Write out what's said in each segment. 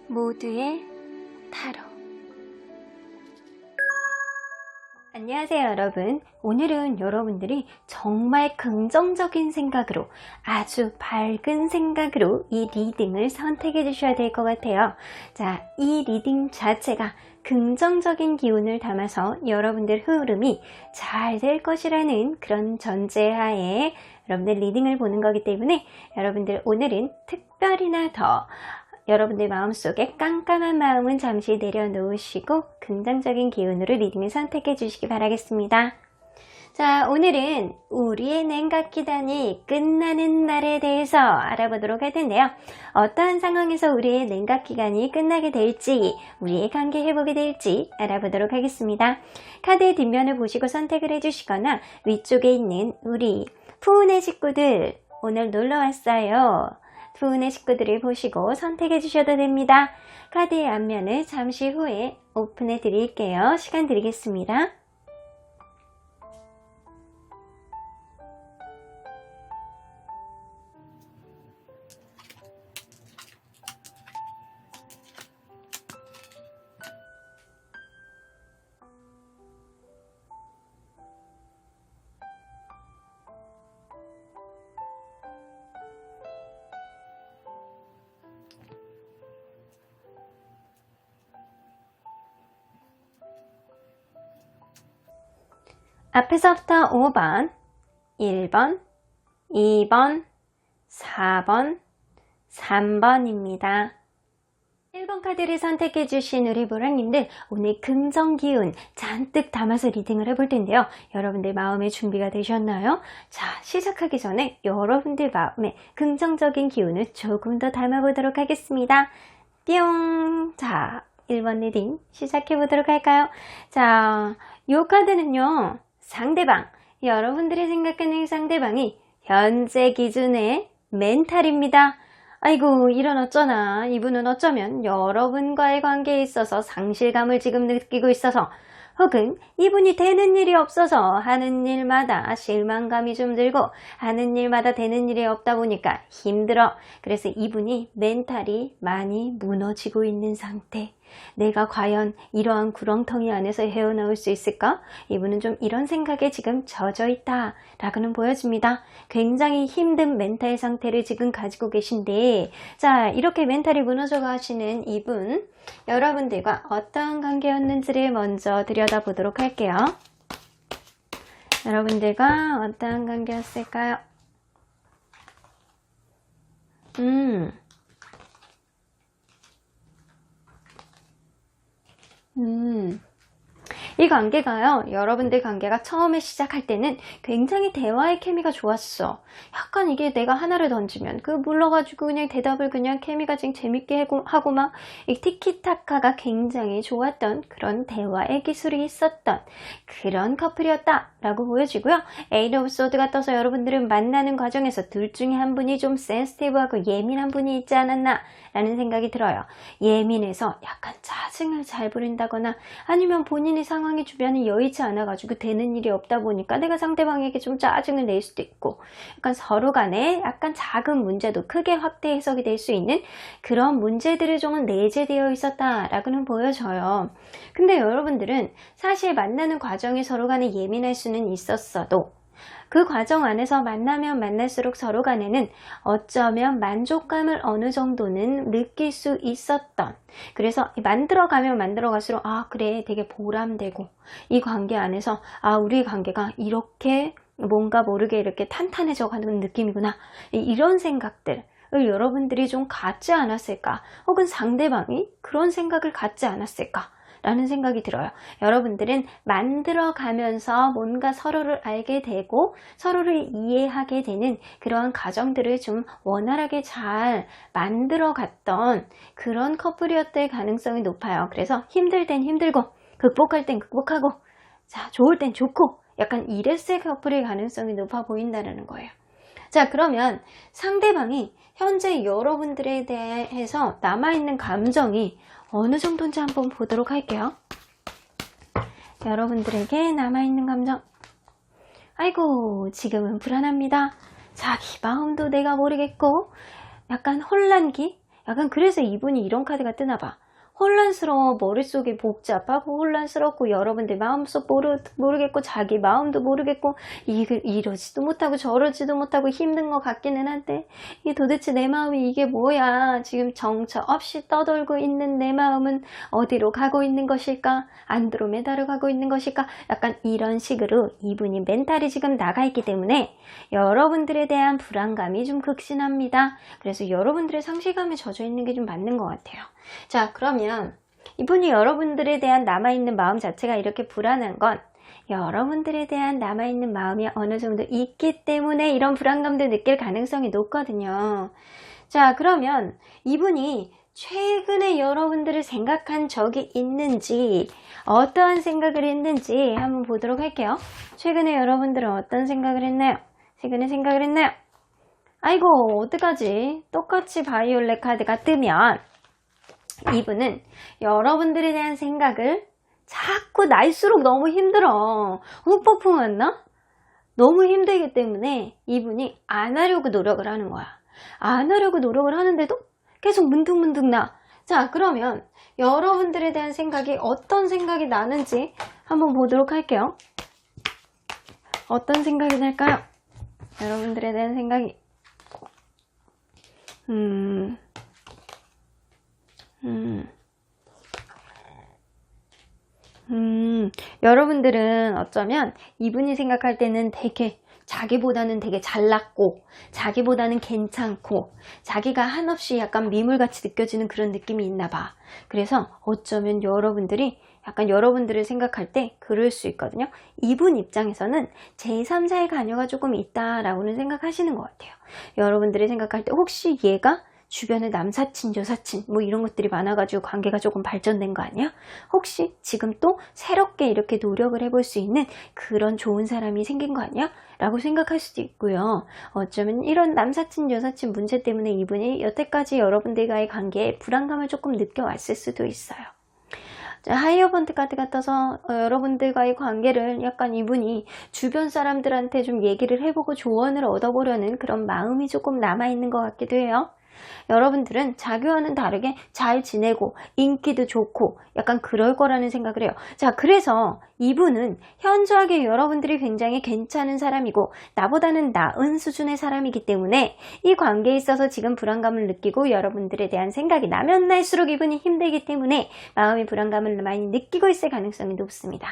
모두의 타로. 안녕하세요 여러분. 오늘은 여러분들이 정말 긍정적인 생각으로, 아주 밝은 생각으로 이 리딩을 선택해 주셔야 될 것 같아요. 자, 이 리딩 자체가 긍정적인 기운을 담아서 여러분들 흐름이 잘 될 것이라는 그런 전제하에 여러분들 리딩을 보는 거기 때문에 여러분들 오늘은 특별히나 더 여러분들 마음속에 깜깜한 마음은 잠시 내려놓으시고 긍정적인 기운으로 리딩을 선택해 주시기 바라겠습니다. 자, 오늘은 우리의 냉각기간이 끝나는 날에 대해서 알아보도록 할 텐데요. 어떠한 상황에서 우리의 냉각기간이 끝나게 될지, 우리의 관계 회복이 될지 알아보도록 하겠습니다. 카드의 뒷면을 보시고 선택을 해주시거나 위쪽에 있는 우리 푸은의 식구들 오늘 놀러 왔어요. 푸은의 식구들을 보시고 선택해 주셔도 됩니다. 카드의 앞면을 잠시 후에 오픈해 드릴게요. 시간 드리겠습니다. 앞에서부터 5번, 1번, 2번, 4번, 3번입니다. 1번 카드를 선택해 주신 우리 보라님들, 오늘 긍정기운 잔뜩 담아서 리딩을 해볼 텐데요. 여러분들 마음의 준비가 되셨나요? 자, 시작하기 전에 여러분들 마음에 긍정적인 기운을 조금 더 담아보도록 하겠습니다. 띠용! 자, 1번 리딩 시작해 보도록 할까요? 자, 이 카드는요, 상대방, 여러분들이 생각하는 상대방이 현재 기준의 멘탈입니다. 아이고, 이런 어쩌나, 이분은 어쩌면 여러분과의 관계에 있어서 상실감을 지금 느끼고 있어서, 혹은 이분이 되는 일이 없어서 하는 일마다 실망감이 좀 들고 하는 일마다 되는 일이 없다 보니까 힘들어. 그래서 이분이 멘탈이 많이 무너지고 있는 상태. 내가 과연 이러한 구렁텅이 안에서 헤어나올 수 있을까? 이분은 좀 이런 생각에 지금 젖어 있다 라고는 보여집니다. 굉장히 힘든 멘탈 상태를 지금 가지고 계신데, 자, 이렇게 멘탈이 무너져 가시는 이분, 여러분들과 어떤 관계였는지를 먼저 들여다보도록 할게요. 여러분들과 어떤 관계였을까요? 이 관계가요, 여러분들 관계가 처음에 시작할 때는 굉장히 대화의 케미가 좋았어. 약간 이게 내가 하나를 던지면 그 물러가지고 그냥 대답을 그냥 케미가 지금 재밌게 하고 막 이 티키타카가 굉장히 좋았던 그런 대화의 기술이 있었던 그런 커플이었다 라고 보여지고요. 에이드 오브 소드가 떠서 여러분들은 만나는 과정에서 둘 중에 한 분이 좀 센시티브하고 예민한 분이 있지 않았나 라는 생각이 들어요. 예민해서 약간 짜증을 잘 부린다거나 아니면 본인의 상황이 주변에 여의치 않아 가지고 되는 일이 없다 보니까 내가 상대방에게 좀 짜증을 낼 수도 있고, 약간 서로 간에 약간 작은 문제도 크게 확대 해석이 될 수 있는 그런 문제들이 좀 내재되어 있었다라고는 보여져요. 근데 여러분들은 사실 만나는 과정이 서로 간에 예민할 수는 있었어도 그 과정 안에서 만나면 만날수록 서로 간에는 어쩌면 만족감을 어느 정도는 느낄 수 있었던, 그래서 만들어가면 만들어갈수록 아 그래 되게 보람되고 이 관계 안에서 아 우리 관계가 이렇게 뭔가 모르게 이렇게 탄탄해져 가는 느낌이구나, 이런 생각들을 여러분들이 좀 갖지 않았을까, 혹은 상대방이 그런 생각을 갖지 않았을까 라는 생각이 들어요. 여러분들은 만들어가면서 뭔가 서로를 알게 되고 서로를 이해하게 되는 그러한 과정들을 좀 원활하게 잘 만들어 갔던 그런 커플이었을 가능성이 높아요. 그래서 힘들 땐 힘들고 극복할 땐 극복하고, 자, 좋을 땐 좋고, 약간 이랬을 커플의 가능성이 높아 보인다는 거예요. 자, 그러면 상대방이 현재 여러분들에 대해서 남아있는 감정이 어느 정도인지 한번 보도록 할게요. 여러분들에게 남아있는 감정, 아이고 지금은 불안합니다. 자기 마음도 내가 모르겠고 약간 혼란기, 약간 그래서 이분이 이런 카드가 뜨나 봐. 혼란스러워, 머릿속이 복잡하고 혼란스럽고 여러분들 마음속 모르겠고 자기 마음도 모르겠고 이러지도 못하고 저러지도 못하고 힘든 것 같기는 한데 이게 도대체 내 마음이 이게 뭐야. 지금 정처 없이 떠돌고 있는 내 마음은 어디로 가고 있는 것일까? 안드로메다로 가고 있는 것일까? 약간 이런 식으로 이분이 멘탈이 지금 나가 있기 때문에 여러분들에 대한 불안감이 좀 극심합니다. 그래서 여러분들의 상실감에 젖어 있는 게 좀 맞는 것 같아요. 자, 그러면 이분이 여러분들에 대한 남아있는 마음 자체가 이렇게 불안한 건 여러분들에 대한 남아있는 마음이 어느 정도 있기 때문에 이런 불안감도 느낄 가능성이 높거든요. 자, 그러면 이분이 최근에 여러분들을 생각한 적이 있는지 어떠한 생각을 했는지 한번 보도록 할게요. 최근에 여러분들은 어떤 생각을 했나요? 최근에 생각을 했나요? 아이고 어떡하지? 똑같이 바이올렛 카드가 뜨면 이분은 여러분들에 대한 생각을 자꾸 날수록 너무 힘들어. 후폭풍 왔나? 너무 힘들기 때문에 이분이 안 하려고 노력을 하는 거야. 안 하려고 노력을 하는데도 계속 문득문득 나. 자, 그러면 여러분들에 대한 생각이 어떤 생각이 나는지 한번 보도록 할게요. 어떤 생각이 날까요? 여러분들에 대한 생각이 여러분들은 어쩌면 이분이 생각할 때는 되게 자기보다는 되게 잘났고 자기보다는 괜찮고 자기가 한없이 약간 미물같이 느껴지는 그런 느낌이 있나 봐. 그래서 어쩌면 여러분들이 약간 여러분들을 생각할 때 그럴 수 있거든요. 이분 입장에서는 제3자의 관여가 조금 있다라고는 생각하시는 것 같아요. 여러분들이 생각할 때 혹시 얘가 주변에 남사친, 여사친 뭐 이런 것들이 많아가지고 관계가 조금 발전된 거 아니야? 혹시 지금 또 새롭게 이렇게 노력을 해볼 수 있는 그런 좋은 사람이 생긴 거 아니야? 라고 생각할 수도 있고요. 어쩌면 이런 남사친, 여사친 문제 때문에 이분이 여태까지 여러분들과의 관계에 불안감을 조금 느껴왔을 수도 있어요. 하이어번트 카드가 떠서 여러분들과의 관계를 약간 이분이 주변 사람들한테 좀 얘기를 해보고 조언을 얻어보려는 그런 마음이 조금 남아있는 것 같기도 해요. 여러분들은 자기와는 다르게 잘 지내고 인기도 좋고 약간 그럴 거라는 생각을 해요. 자, 그래서 이분은 현저하게 여러분들이 굉장히 괜찮은 사람이고 나보다는 나은 수준의 사람이기 때문에 이 관계에 있어서 지금 불안감을 느끼고 여러분들에 대한 생각이 나면 날수록 이분이 힘들기 때문에 마음의 불안감을 많이 느끼고 있을 가능성이 높습니다.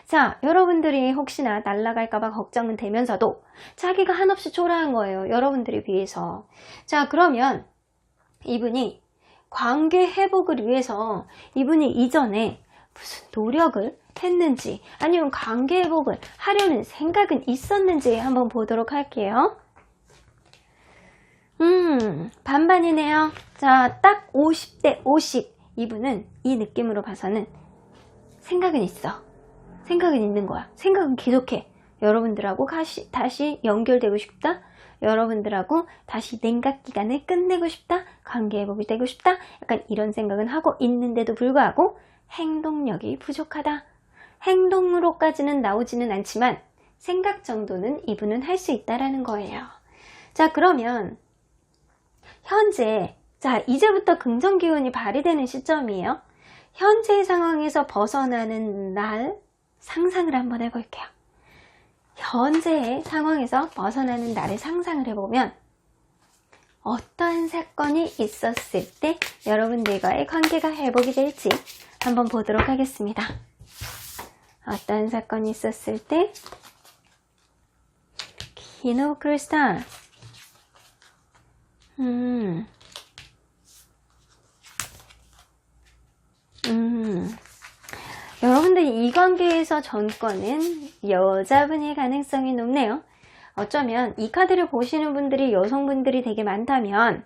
자, 여러분들이 혹시나 날아갈까봐 걱정은 되면서도 자기가 한없이 초라한 거예요. 여러분들을 위해서. 자, 그러면 이분이 관계 회복을 위해서 이분이 이전에 무슨 노력을 했는지 아니면 관계 회복을 하려는 생각은 있었는지 한번 보도록 할게요. 반반이네요. 자, 딱 50대 50. 이분은 이 느낌으로 봐서는 생각은 있어. 생각은 있는 거야. 생각은 계속해. 여러분들하고 다시 연결되고 싶다. 여러분들하고 다시 냉각 기간을 끝내고 싶다. 관계 회복이 되고 싶다. 약간 이런 생각은 하고 있는데도 불구하고 행동력이 부족하다. 행동으로까지는 나오지는 않지만 생각 정도는 이분은 할 수 있다라는 거예요. 자, 그러면 현재 이제부터 긍정 기운이 발휘되는 시점이에요. 현재의 상황에서 벗어나는 날 상상을 한번 해볼게요. 현재의 상황에서 벗어나는 날을 상상을 해보면 어떤 사건이 있었을 때 여러분들과의 관계가 회복이 될지 한번 보도록 하겠습니다. 어떤 사건이 있었을 때 퀸 오브 크리스탈 여러분들 이 관계에서 전권은 여자분일 가능성이 높네요. 어쩌면 이 카드를 보시는 분들이 여성분들이 되게 많다면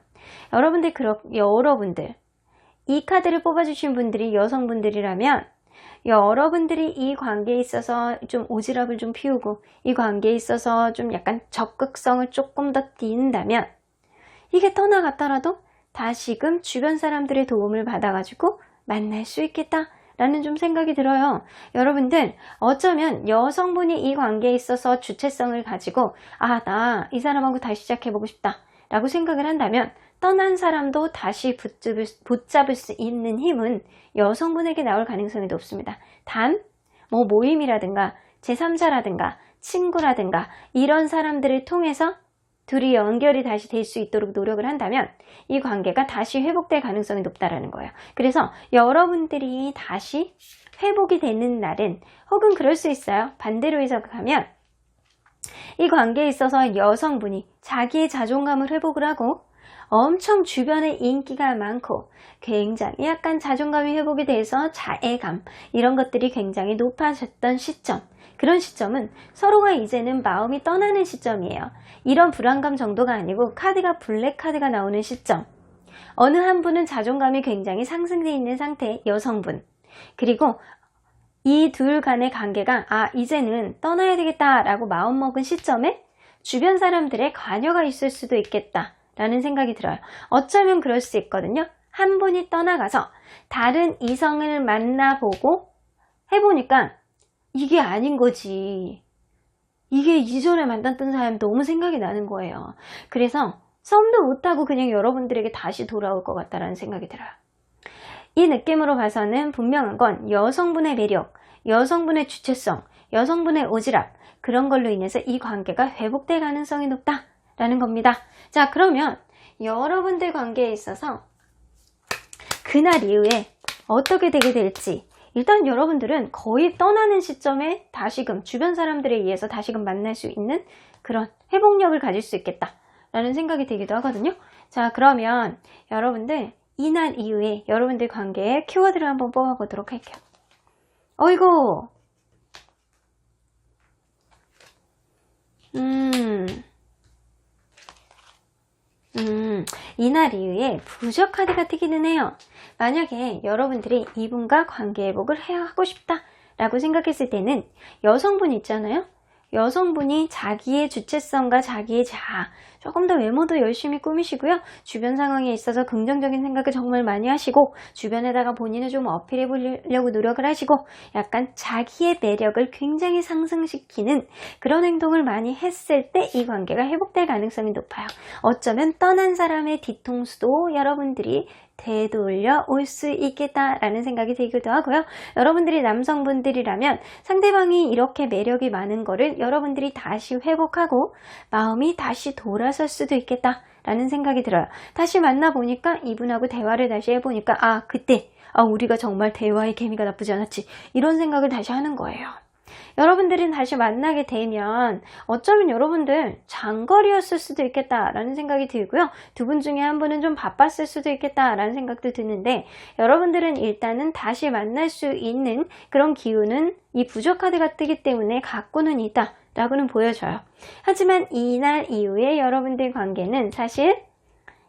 여러분들 이 카드를 뽑아주신 분들이 여성분들이라면 여러분들이 이 관계에 있어서 좀 오지랖을 좀 피우고 이 관계에 있어서 좀 약간 적극성을 조금 더 띈다면 이게 떠나갔더라도 다시금 주변 사람들의 도움을 받아가지고 만날 수 있겠다 라는 좀 생각이 들어요. 여러분들 어쩌면 여성분이 이 관계에 있어서 주체성을 가지고 나 이 사람하고 다시 시작해보고 싶다 라고 생각을 한다면 떠난 사람도 다시 붙잡을 수 있는 힘은 여성분에게 나올 가능성이 높습니다. 단, 모임이라든가 제3자라든가 친구라든가 이런 사람들을 통해서 둘이 연결이 다시 될 수 있도록 노력을 한다면 이 관계가 다시 회복될 가능성이 높다라는 거예요. 그래서 여러분들이 다시 회복이 되는 날은, 혹은 그럴 수 있어요. 반대로 해석하면 이 관계에 있어서 여성분이 자기의 자존감을 회복을 하고 엄청 주변에 인기가 많고 굉장히 약간 자존감이 회복이 돼서 자애감, 이런 것들이 굉장히 높아졌던 시점, 그런 시점은 서로가 이제는 마음이 떠나는 시점이에요. 이런 불안감 정도가 아니고 카드가 블랙 카드가 나오는 시점, 어느 한 분은 자존감이 굉장히 상승되어 있는 상태의 여성분, 그리고 이 둘 간의 관계가 이제는 떠나야 되겠다 라고 마음먹은 시점에 주변 사람들의 관여가 있을 수도 있겠다 라는 생각이 들어요. 어쩌면 그럴 수 있거든요. 한 분이 떠나가서 다른 이성을 만나보고 해보니까 이게 아닌 거지, 이게 이전에 만났던 사람이 너무 생각이 나는 거예요. 그래서 썸도 못하고 그냥 여러분들에게 다시 돌아올 것 같다라는 생각이 들어요. 이 느낌으로 봐서는 분명한 건 여성분의 매력, 여성분의 주체성, 여성분의 오지랖, 그런 걸로 인해서 이 관계가 회복될 가능성이 높다라는 겁니다. 자, 그러면 여러분들 관계에 있어서 그날 이후에 어떻게 되게 될지, 일단 여러분들은 거의 떠나는 시점에 다시금 주변 사람들에 의해서 다시금 만날 수 있는 그런 회복력을 가질 수 있겠다라는 생각이 들기도 하거든요. 자, 그러면 여러분들 이날 이후에 여러분들 관계에 키워드를 한번 뽑아보도록 할게요. 어이구, 이날 이후에 부적 카드가 뜨기는 해요. 만약에 여러분들이 이분과 관계 회복을 하고 싶다 라고 생각했을 때는 여성분 있잖아요. 여성분이 자기의 주체성과 자기의 자아, 조금 더 외모도 열심히 꾸미시고요. 주변 상황에 있어서 긍정적인 생각을 정말 많이 하시고 주변에다가 본인을 좀 어필해 보려고 노력을 하시고 약간 자기의 매력을 굉장히 상승시키는 그런 행동을 많이 했을 때 이 관계가 회복될 가능성이 높아요. 어쩌면 떠난 사람의 뒤통수도 여러분들이 되돌려 올 수 있겠다라는 생각이 들기도 하고요. 여러분들이 남성분들이라면 상대방이 이렇게 매력이 많은 거를 여러분들이 다시 회복하고 마음이 다시 돌아설 수도 있겠다라는 생각이 들어요. 다시 만나보니까 이분하고 대화를 다시 해보니까 그때 우리가 정말 대화의 케미가 나쁘지 않았지, 이런 생각을 다시 하는 거예요. 여러분들은 다시 만나게 되면 어쩌면 여러분들 장거리였을 수도 있겠다라는 생각이 들고요. 두 분 중에 한 분은 좀 바빴을 수도 있겠다라는 생각도 드는데, 여러분들은 일단은 다시 만날 수 있는 그런 기운은 이 부적 카드가 뜨기 때문에 갖고는 있다 라고는 보여져요. 하지만 이날 이후에 여러분들 관계는 사실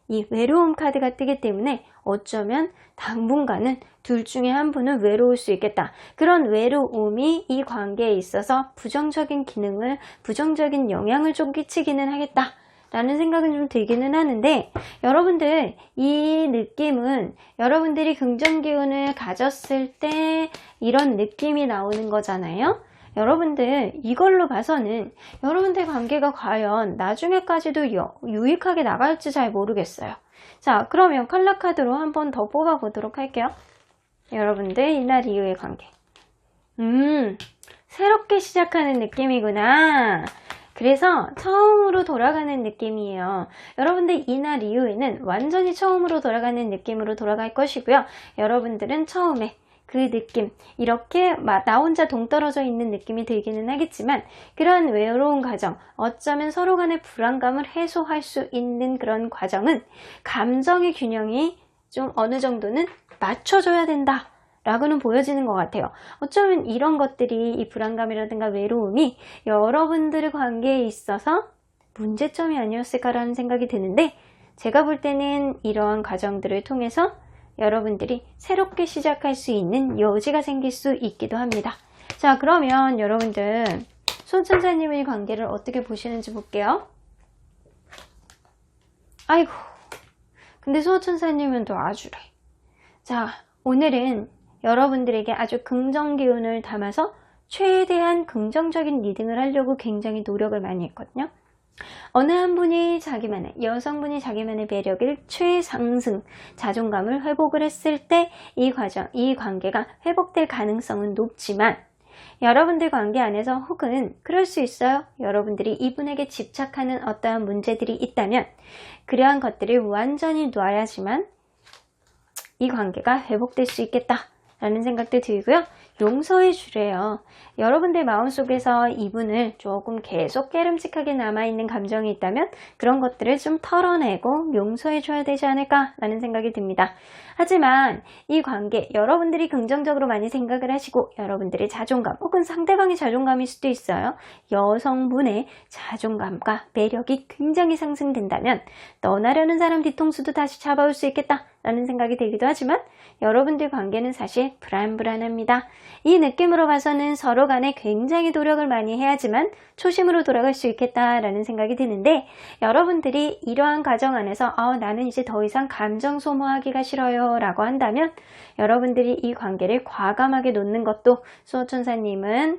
이 외로움 카드가 뜨기 때문에 어쩌면 당분간은 둘 중에 한 분은 외로울 수 있겠다. 그런 외로움이 이 관계에 있어서 부정적인 기능을, 부정적인 영향을 좀 끼치기는 하겠다 라는 생각은 좀 들기는 하는데, 여러분들 이 느낌은 여러분들이 긍정 기운을 가졌을 때 이런 느낌이 나오는 거잖아요. 여러분들 이걸로 봐서는 여러분들 관계가 과연 나중에까지도 유익하게 나갈지 잘 모르겠어요. 자, 그러면 컬러 카드로 한 번 더 뽑아보도록 할게요. 여러분들 이날 이후의 관계. 새롭게 시작하는 느낌이구나. 그래서 처음으로 돌아가는 느낌이에요. 여러분들 이날 이후에는 완전히 처음으로 돌아가는 느낌으로 돌아갈 것이고요. 여러분들은 처음에 그 느낌, 이렇게 나 혼자 동떨어져 있는 느낌이 들기는 하겠지만, 그런 외로운 과정, 어쩌면 서로 간의 불안감을 해소할 수 있는 그런 과정은 감정의 균형이 좀 어느 정도는 맞춰줘야 된다 라고는 보여지는 것 같아요. 어쩌면 이런 것들이, 이 불안감이라든가 외로움이 여러분들의 관계에 있어서 문제점이 아니었을까라는 생각이 드는데, 제가 볼 때는 이러한 과정들을 통해서 여러분들이 새롭게 시작할 수 있는 여지가 생길 수 있기도 합니다. 자, 그러면 여러분들 소천사님의 관계를 어떻게 보시는지 볼게요. 아이고, 근데 소천사님은 또 아주래. 자, 오늘은 여러분들에게 아주 긍정 기운을 담아서 최대한 긍정적인 리딩을 하려고 굉장히 노력을 많이 했거든요. 어느 한 분이 자기만의, 여성분이 자기만의 매력을 최상승, 자존감을 회복을 했을 때 이 관계가 회복될 가능성은 높지만, 여러분들 관계 안에서 혹은 그럴 수 있어요. 여러분들이 이분에게 집착하는 어떠한 문제들이 있다면 그러한 것들을 완전히 놔야지만 이 관계가 회복될 수 있겠다 라는 생각도 들고요. 용서해 주래요. 여러분들 마음속에서 이분을 조금 계속 깨름직하게 남아있는 감정이 있다면 그런 것들을 좀 털어내고 용서해 줘야 되지 않을까 라는 생각이 듭니다. 하지만 이 관계 여러분들이 긍정적으로 많이 생각을 하시고 여러분들의 자존감 혹은 상대방의 자존감일 수도 있어요. 여성분의 자존감과 매력이 굉장히 상승된다면 떠나려는 사람 뒤통수도 다시 잡아올 수 있겠다 라는 생각이 들기도 하지만 여러분들 관계는 사실 불안합니다. 이 느낌으로 봐서는 서로 간에 굉장히 노력을 많이 해야지만 초심으로 돌아갈 수 있겠다라는 생각이 드는데, 여러분들이 이러한 과정 안에서 나는 이제 더 이상 감정 소모하기가 싫어요 라고 한다면 여러분들이 이 관계를 과감하게 놓는 것도 수호천사님은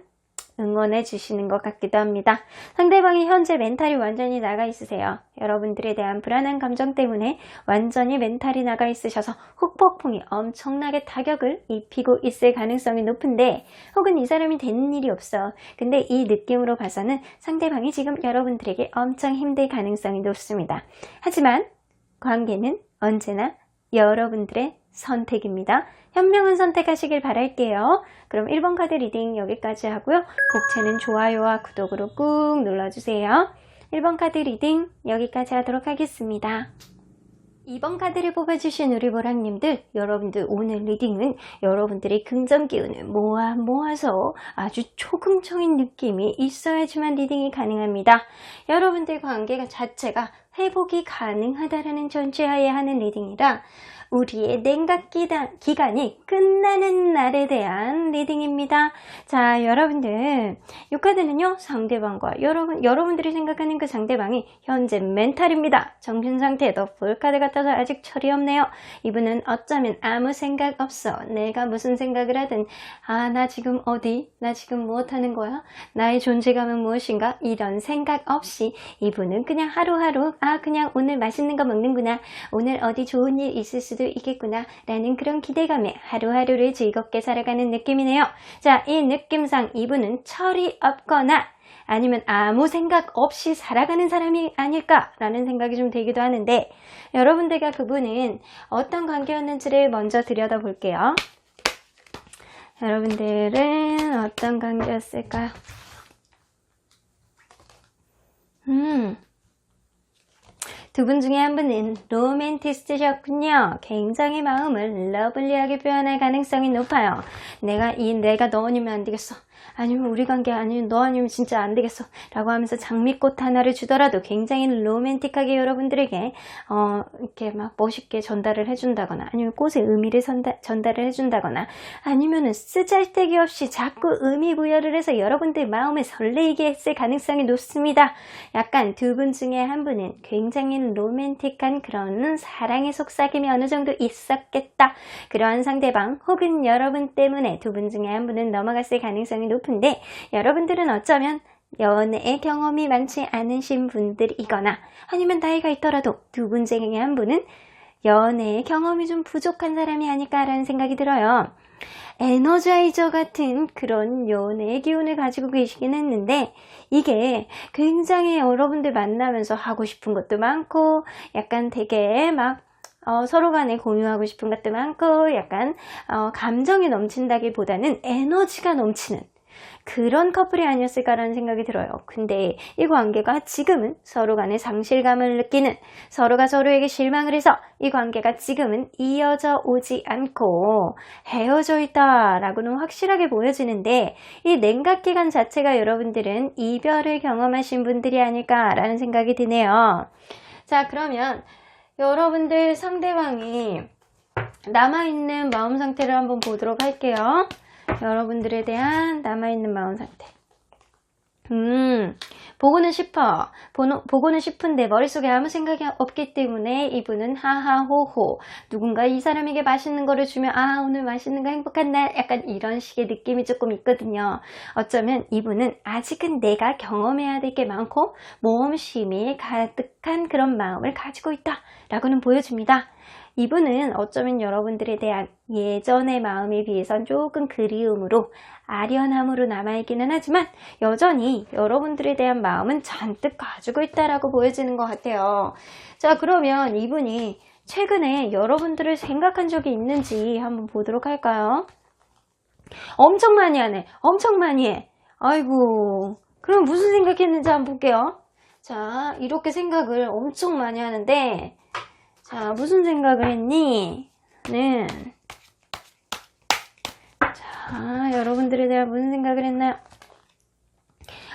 응원해 주시는 것 같기도 합니다. 상대방이 현재 멘탈이 완전히 나가 있으세요. 여러분들에 대한 불안한 감정 때문에 완전히 멘탈이 나가 있으셔서 후폭풍이 엄청나게 타격을 입히고 있을 가능성이 높은데, 혹은 이 사람이 되는 일이 없어. 근데 이 느낌으로 봐서는 상대방이 지금 여러분들에게 엄청 힘들 가능성이 높습니다. 하지만 관계는 언제나 여러분들의 선택입니다. 현명한 선택하시길 바랄게요. 그럼 1번 카드 리딩 여기까지 하고요. 복채는 좋아요와 구독으로 꾹 눌러주세요. 1번 카드 리딩 여기까지 하도록 하겠습니다. 2번 카드를 뽑아주신 우리 보랑님들, 여러분들 오늘 리딩은 여러분들의 긍정 기운을 모아서 아주 초긍정인 느낌이 있어야지만 리딩이 가능합니다. 여러분들 관계가 자체가 회복이 가능하다라는 전제하에 하는 리딩이라 우리의 냉각 기간이 끝나는 날에 대한 리딩입니다. 자, 여러분들 이 카드는요, 상대방과 여러분들이 생각하는 그 상대방이 현재 멘탈입니다. 정신상태도 풀카드 같아서 아직 철이 없네요. 이분은 어쩌면 아무 생각 없어. 내가 무슨 생각을 하든 나 지금 어디? 나 지금 무엇하는 거야? 나의 존재감은 무엇인가? 이런 생각 없이 이분은 그냥 하루하루 그냥 오늘 맛있는 거 먹는구나. 오늘 어디 좋은 일 있을 수도 있겠구나 라는 그런 기대감에 하루하루를 즐겁게 살아가는 느낌이네요. 자, 이 느낌상 이분은 철이 없거나 아니면 아무 생각 없이 살아가는 사람이 아닐까라는 생각이 좀 들기도 하는데, 여러분들과 그분은 어떤 관계였는지를 먼저 들여다볼게요. 여러분들은 어떤 관계였을까요? 두 분 중에 한 분은 로맨티스트셨군요. 굉장히 마음을 러블리하게 표현할 가능성이 높아요. 내가 너 아니면 안 되겠어. 아니면 우리 관계 아니면 너 아니면 진짜 안 되겠어 라고 하면서 장미꽃 하나를 주더라도 굉장히 로맨틱하게 여러분들에게 이렇게 막 멋있게 전달을 해준다거나, 아니면 꽃의 의미를 전달을 해준다거나, 아니면은 쓰잘데기 없이 자꾸 의미 부여를 해서 여러분들 마음을 설레이게 했을 가능성이 높습니다. 약간 두 분 중에 한 분은 굉장히 로맨틱한 그런 사랑의 속삭임이 어느 정도 있었겠다. 그러한 상대방 혹은 여러분 때문에 두 분 중에 한 분은 넘어갔을 가능성이 높은데, 여러분들은 어쩌면 연애의 경험이 많지 않으신 분들이거나 아니면 나이가 있더라도 두 분 중에 한 분은 연애의 경험이 좀 부족한 사람이 아닐까라는 생각이 들어요. 에너자이저 같은 그런 연애의 기운을 가지고 계시긴 했는데, 이게 굉장히 여러분들 만나면서 하고 싶은 것도 많고 약간 되게 막 서로 간에 공유하고 싶은 것도 많고 약간 감정이 넘친다기보다는 에너지가 넘치는 그런 커플이 아니었을까라는 생각이 들어요. 근데 이 관계가 지금은 서로 간에 상실감을 느끼는, 서로가 서로에게 실망을 해서 이 관계가 지금은 이어져 오지 않고 헤어져 있다라고는 확실하게 보여지는데, 이 냉각기간 자체가 여러분들은 이별을 경험하신 분들이 아닐까라는 생각이 드네요. 자, 그러면 여러분들 상대방이 남아있는 마음 상태를 한번 보도록 할게요. 여러분들에 대한 남아있는 마음 상태. 보고는 싶어. 보고는 싶은데 머릿속에 아무 생각이 없기 때문에 이분은 하하호호. 누군가 이 사람에게 맛있는 거를 주면 아, 오늘 맛있는 거 행복한 날, 약간 이런 식의 느낌이 조금 있거든요. 어쩌면 이분은 아직은 내가 경험해야 될 게 많고 모험심이 가득한 그런 마음을 가지고 있다 라고는 보여줍니다. 이분은 어쩌면 여러분들에 대한 예전의 마음에 비해선 조금 그리움으로 아련함으로 남아있기는 하지만 여전히 여러분들에 대한 마음은 잔뜩 가지고 있다라고 보여지는 것 같아요. 자, 그러면 이분이 최근에 여러분들을 생각한 적이 있는지 한번 보도록 할까요? 엄청 많이 하네. 엄청 많이 해. 아이고, 그럼 무슨 생각했는지 한번 볼게요. 자, 이렇게 생각을 엄청 많이 하는데, 자, 무슨 생각을 했니? 는, 자, 여러분들에 대한 무슨 생각을 했나요?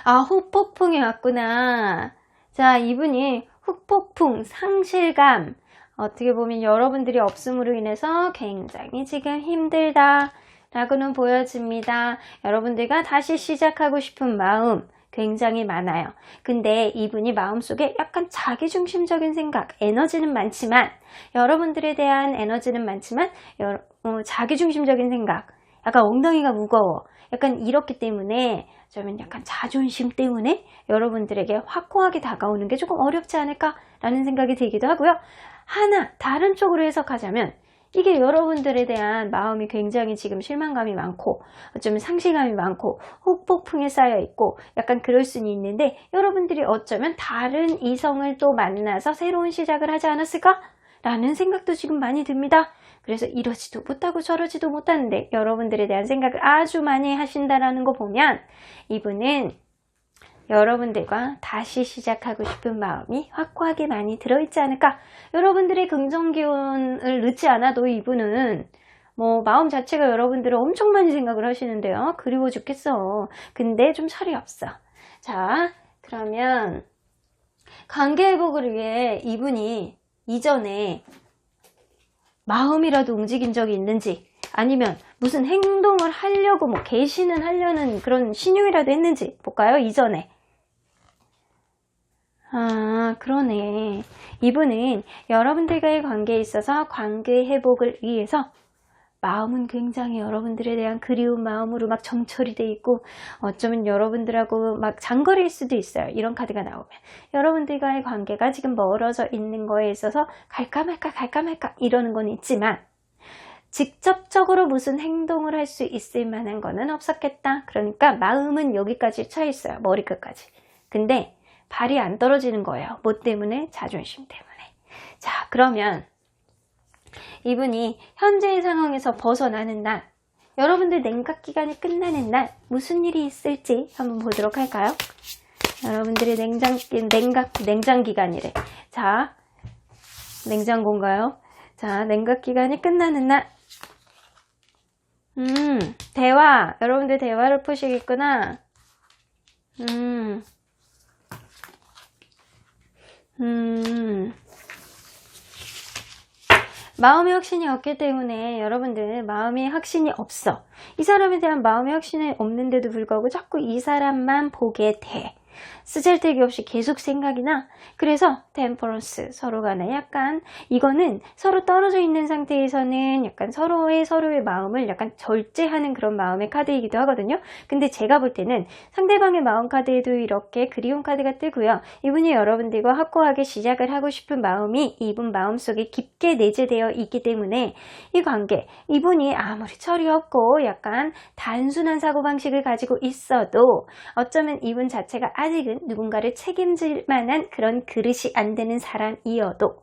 아, 후폭풍이 왔구나. 자, 이분이 후폭풍, 상실감, 어떻게 보면 여러분들이 없음으로 인해서 굉장히 지금 힘들다 라고는 보여집니다. 여러분들과 다시 시작하고 싶은 마음 굉장히 많아요. 근데 이분이 마음속에 약간 자기중심적인 생각, 에너지는 많지만 여러분들에 대한 에너지는 많지만 자기중심적인 생각, 약간 엉덩이가 무거워, 약간 이렇기 때문에 저는 약간 자존심 때문에 여러분들에게 확고하게 다가오는 게 조금 어렵지 않을까라는 생각이 들기도 하고요. 하나 다른 쪽으로 해석하자면 이게 여러분들에 대한 마음이 굉장히 지금 실망감이 많고 어쩌면 상실감이 많고 후폭풍에 쌓여 있고 약간 그럴 수는 있는데 여러분들이 어쩌면 다른 이성을 또 만나서 새로운 시작을 하지 않았을까? 라는 생각도 지금 많이 듭니다. 그래서 이러지도 못하고 저러지도 못하는데 여러분들에 대한 생각을 아주 많이 하신다라는 거 보면 이분은 여러분들과 다시 시작하고 싶은 마음이 확고하게 많이 들어있지 않을까. 여러분들의 긍정 기운을 넣지 않아도 이분은 뭐 마음 자체가 여러분들을 엄청 많이 생각을 하시는데요. 그리워 죽겠어. 근데 좀 철이 없어. 자, 그러면 관계 회복을 위해 이분이 이전에 마음이라도 움직인 적이 있는지 아니면 무슨 행동을 하려고 뭐 개신을 하려는 그런 신용이라도 했는지 볼까요? 이전에. 아, 그러네. 이분은 여러분들과의 관계에 있어서 관계 회복을 위해서 마음은 굉장히 여러분들에 대한 그리운 마음으로 막 점철이 돼 있고 어쩌면 여러분들하고 막 장거리일 수도 있어요. 이런 카드가 나오면 여러분들과의 관계가 지금 멀어져 있는 거에 있어서 갈까 말까 이러는 건 있지만 직접적으로 무슨 행동을 할 수 있을 만한 거는 없었겠다. 그러니까 마음은 여기까지 차 있어요. 머리끝까지. 근데 발이 안 떨어지는 거예요. 뭐 때문에? 자존심 때문에. 자, 그러면 이분이 현재의 상황에서 벗어나는 날, 여러분들 냉각 기간이 끝나는 날 무슨 일이 있을지 한번 보도록 할까요? 여러분들의 냉장 기간이래. 자, 냉장고인가요? 자, 냉각 기간이 끝나는 날. 대화. 여러분들 대화를 푸시겠구나. 마음의 확신이 없기 때문에 여러분들 마음의 확신이 없어. 이 사람에 대한 마음의 확신이 없는데도 불구하고 자꾸 이 사람만 보게 돼. 쓰잘데기 없이 계속 생각이 나. 그래서 템퍼런스, 서로 간에 약간 이거는 서로 떨어져 있는 상태에서는 약간 서로의 마음을 약간 절제하는 그런 마음의 카드이기도 하거든요. 근데 제가 볼 때는 상대방의 마음 카드에도 이렇게 그리운 카드가 뜨고요. 이분이 여러분들과 확고하게 시작을 하고 싶은 마음이 이분 마음속에 깊게 내재되어 있기 때문에 이 관계, 이분이 아무리 철이 없고 약간 단순한 사고방식을 가지고 있어도 어쩌면 이분 자체가 아직은 누군가를 책임질 만한 그런 그릇이 안 되는 사람이어도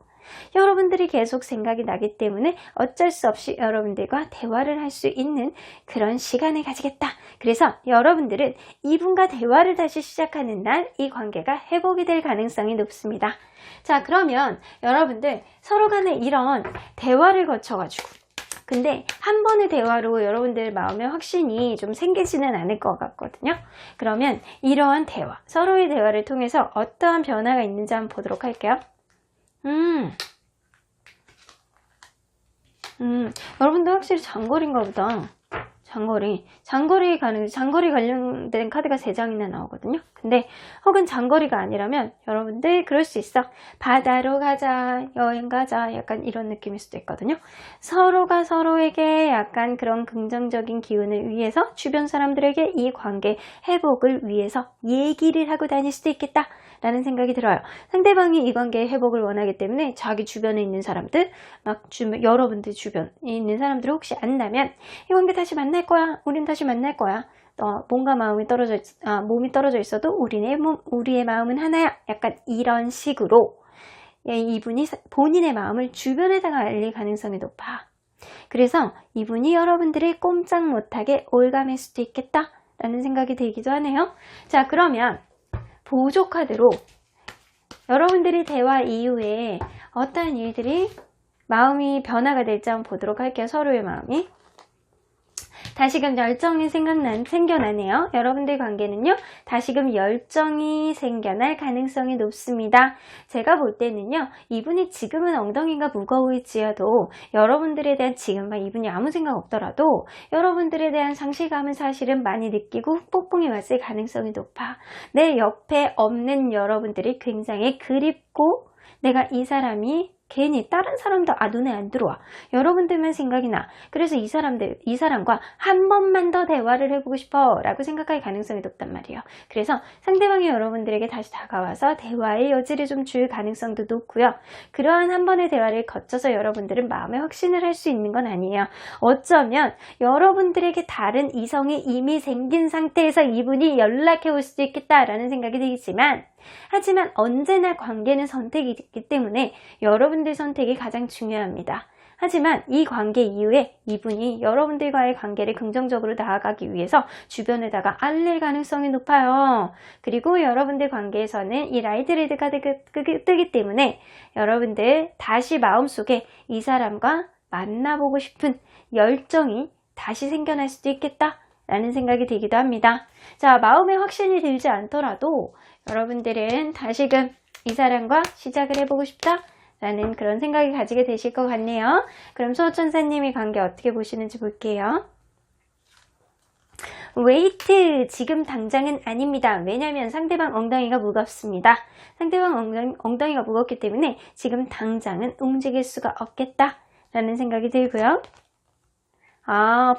여러분들이 계속 생각이 나기 때문에 어쩔 수 없이 여러분들과 대화를 할 수 있는 그런 시간을 가지겠다. 그래서 여러분들은 이분과 대화를 다시 시작하는 날 이 관계가 회복이 될 가능성이 높습니다. 자, 그러면 여러분들 서로 간에 이런 대화를 거쳐가지고 근데 한 번의 대화로 여러분들 마음의 확신이 좀 생기지는 않을 것 같거든요. 그러면 이러한 대화, 서로의 대화를 통해서 어떠한 변화가 있는지 한번 보도록 할게요. 여러분들 확실히 장거리인가 보다. 장거리 관련된 카드가 3장이나 나오거든요. 근데 혹은 장거리가 아니라면 여러분들 그럴 수 있어. 바다로 가자, 여행 가자, 약간 이런 느낌일 수도 있거든요. 서로가 서로에게 약간 그런 긍정적인 기운을 위해서 주변 사람들에게 이 관계 회복을 위해서 얘기를 하고 다닐 수도 있겠다 라는 생각이 들어요. 상대방이 이 관계의 회복을 원하기 때문에 자기 주변에 있는 사람들, 여러분들 주변에 있는 사람들을 혹시 안다면 이 관계 다시 만날 거야. 우린 다시 만날 거야. 뭔가 몸이 떨어져 있어도 우리의 마음은 하나야. 약간 이런 식으로 이분이 본인의 마음을 주변에다가 알릴 가능성이 높아. 그래서 이분이 여러분들이 꼼짝 못하게 올감일 수도 있겠다 라는 생각이 들기도 하네요. 자, 그러면 보조 카드로 여러분들이 대화 이후에 어떤 일들이 마음이 변화가 될지 한번 보도록 할게요. 서로의 마음이. 다시금 열정이 생겨나네요. 여러분들 관계는요, 다시금 열정이 생겨날 가능성이 높습니다. 제가 볼 때는요, 이분이 지금은 엉덩이가 무거울지어도 여러분들에 대한 지금 이분이 아무 생각 없더라도 여러분들에 대한 상실감은 사실은 많이 느끼고 폭풍이 왔을 가능성이 높아. 내 옆에 없는 여러분들이 굉장히 그립고 내가 이 사람이 괜히 다른 사람도 눈에 안 들어와. 여러분들만 생각이 나. 그래서 이 사람과 한 번만 더 대화를 해보고 싶어 라고 생각할 가능성이 높단 말이에요. 그래서 상대방이 여러분들에게 다시 다가와서 대화의 여지를 좀 줄 가능성도 높고요. 그러한 한 번의 대화를 거쳐서 여러분들은 마음의 확신을 할 수 있는 건 아니에요. 어쩌면 여러분들에게 다른 이성이 이미 생긴 상태에서 이분이 연락해 올 수도 있겠다라는 생각이 들지만, 하지만 언제나 관계는 선택이기 때문에 여러분들 선택이 가장 중요합니다. 하지만 이 관계 이후에 이분이 여러분들과의 관계를 긍정적으로 나아가기 위해서 주변에다가 알릴 가능성이 높아요. 그리고 여러분들 관계에서는 이 라이트 레드가 뜨기 때문에 여러분들 다시 마음속에 이 사람과 만나보고 싶은 열정이 다시 생겨날 수도 있겠다 라는 생각이 들기도 합니다. 자, 마음에 확신이 들지 않더라도 여러분들은 다시금 이 사람과 시작을 해보고 싶다 라는 그런 생각이 가지게 되실 것 같네요. 그럼 수호천사님이 관계 어떻게 보시는지 볼게요. 웨이트, 지금 당장은 아닙니다. 왜냐하면 상대방 엉덩이가 무겁습니다. 상대방 엉덩이가 무겁기 때문에 지금 당장은 움직일 수가 없겠다 라는 생각이 들고요.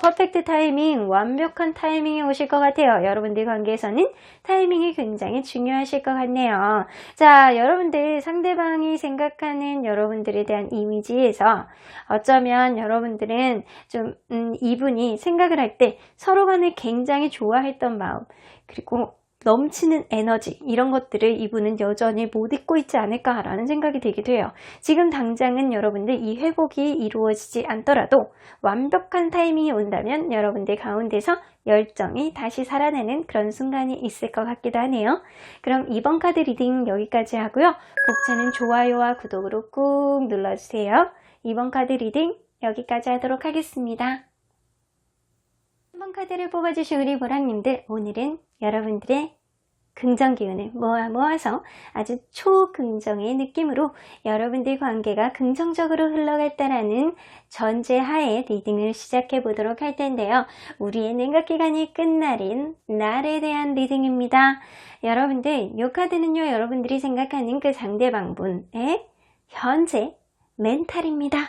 퍼펙트 타이밍, 완벽한 타이밍이 오실 것 같아요. 여러분들 관계에서는 타이밍이 굉장히 중요하실 것 같네요. 자, 여러분들 상대방이 생각하는 여러분들에 대한 이미지에서 어쩌면 여러분들은 좀 이분이 생각을 할 때 서로 간에 굉장히 좋아했던 마음, 그리고 넘치는 에너지, 이런 것들을 이분은 여전히 못 잊고 있지 않을까라는 생각이 들기도 해요. 지금 당장은 여러분들 이 회복이 이루어지지 않더라도 완벽한 타이밍이 온다면 여러분들 가운데서 열정이 다시 살아나는 그런 순간이 있을 것 같기도 하네요. 그럼 이번 카드 리딩 여기까지 하고요. 복차는 좋아요와 구독으로 꾹 눌러주세요. 이번 카드 리딩 여기까지 하도록 하겠습니다. 3번 카드를 뽑아주신 우리 보라님들, 오늘은 여러분들의 긍정 기운을 모아서 아주 초긍정의 느낌으로 여러분들 관계가 긍정적으로 흘러갈다라는 전제하에 리딩을 시작해 보도록 할 텐데요. 우리의 냉각기간이 끝날인 날에 대한 리딩입니다. 여러분들, 이 카드는요, 여러분들이 생각하는 그 상대방분의 현재 멘탈입니다.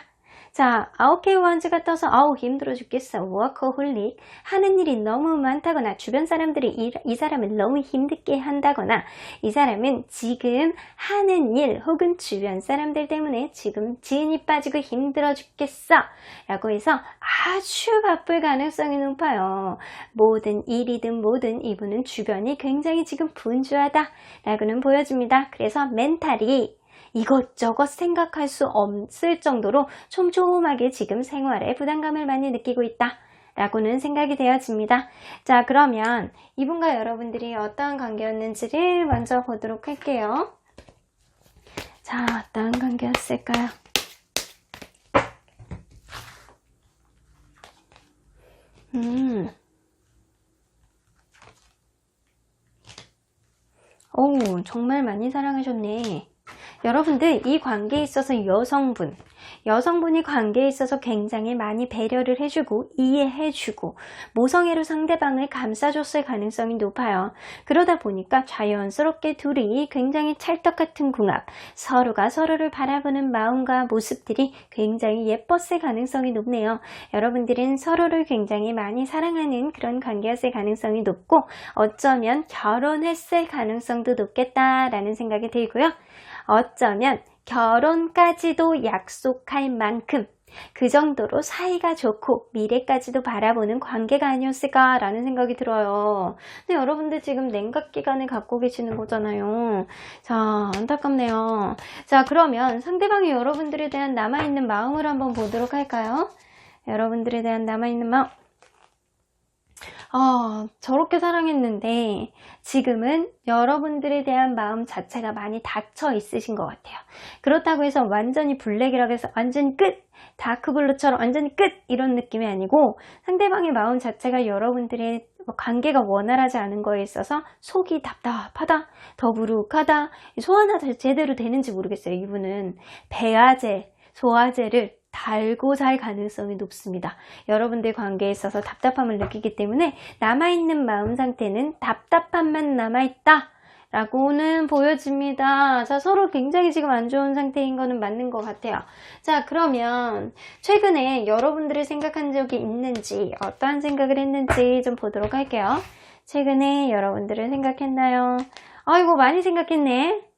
자, 9개의 원즈가 떠서 힘들어 죽겠어. 워커홀릭. 하는 일이 너무 많다거나 주변 사람들이 이 사람을 너무 힘들게 한다거나 이 사람은 지금 하는 일 혹은 주변 사람들 때문에 지금 진이 빠지고 힘들어 죽겠어 라고 해서 아주 바쁠 가능성이 높아요. 모든 일이든 뭐든 이분은 주변이 굉장히 지금 분주하다 라고는 보여집니다. 그래서 멘탈이 이것저것 생각할 수 없을 정도로 촘촘하게 지금 생활에 부담감을 많이 느끼고 있다 라고는 생각이 되어집니다. 자, 그러면 이분과 여러분들이 어떠한 관계였는지를 먼저 보도록 할게요. 자, 어떠한 관계였을까요? 정말 많이 사랑하셨네. 여러분들 이 관계에 있어서 여성분이 관계에 있어서 굉장히 많이 배려를 해주고 이해해주고 모성애로 상대방을 감싸줬을 가능성이 높아요. 그러다 보니까 자연스럽게 둘이 굉장히 찰떡같은 궁합, 서로가 서로를 바라보는 마음과 모습들이 굉장히 예뻤을 가능성이 높네요. 여러분들은 서로를 굉장히 많이 사랑하는 그런 관계였을 가능성이 높고 어쩌면 결혼했을 가능성도 높겠다라는 생각이 들고요. 어쩌면 결혼까지도 약속할 만큼 그 정도로 사이가 좋고 미래까지도 바라보는 관계가 아니었을까라는 생각이 들어요. 근데 여러분들 지금 냉각기간을 갖고 계시는 거잖아요. 자, 안타깝네요. 자, 그러면 상대방이 여러분들에 대한 남아있는 마음을 한번 보도록 할까요? 여러분들에 대한 남아있는 마음. 저렇게 사랑했는데 지금은 여러분들에 대한 마음 자체가 많이 닫혀 있으신 것 같아요. 그렇다고 해서 완전히 블랙이라고 해서 완전히 끝! 다크블루처럼 완전히 끝! 이런 느낌이 아니고 상대방의 마음 자체가 여러분들의 관계가 원활하지 않은 거에 있어서 속이 답답하다, 더부룩하다, 소화나 제대로 되는지 모르겠어요. 이분은 배아제, 소화제를 달고 잘 가능성이 높습니다. 여러분들 관계에 있어서 답답함을 느끼기 때문에 남아있는 마음 상태는 답답함만 남아있다 라고는 보여집니다. 자, 서로 굉장히 지금 안 좋은 상태인 거는 맞는 것 같아요. 자, 그러면 최근에 여러분들이 생각한 적이 있는지 어떠한 생각을 했는지 좀 보도록 할게요. 최근에 여러분들을 생각했나요? 아이고, 많이 생각했네.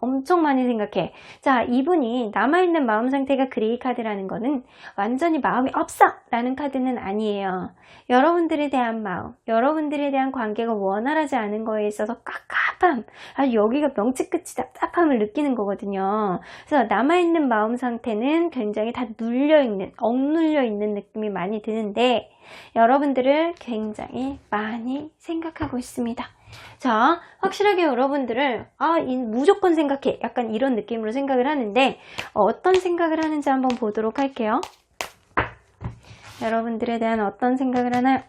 엄청 많이 생각해. 자, 이분이 남아있는 마음 상태가 그레이 카드라는 거는 완전히 마음이 없어! 라는 카드는 아니에요. 여러분들에 대한 마음, 여러분들에 대한 관계가 원활하지 않은 거에 있어서 깝깝함, 여기가 명치 끝이 답답함을 느끼는 거거든요. 그래서 남아있는 마음 상태는 굉장히 다 눌려있는, 억눌려 있는 느낌이 많이 드는데 여러분들을 굉장히 많이 생각하고 있습니다. 자, 확실하게 여러분들을 무조건 생각해 약간 이런 느낌으로 생각을 하는데 어떤 생각을 하는지 한번 보도록 할게요. 여러분들에 대한 어떤 생각을 하나요?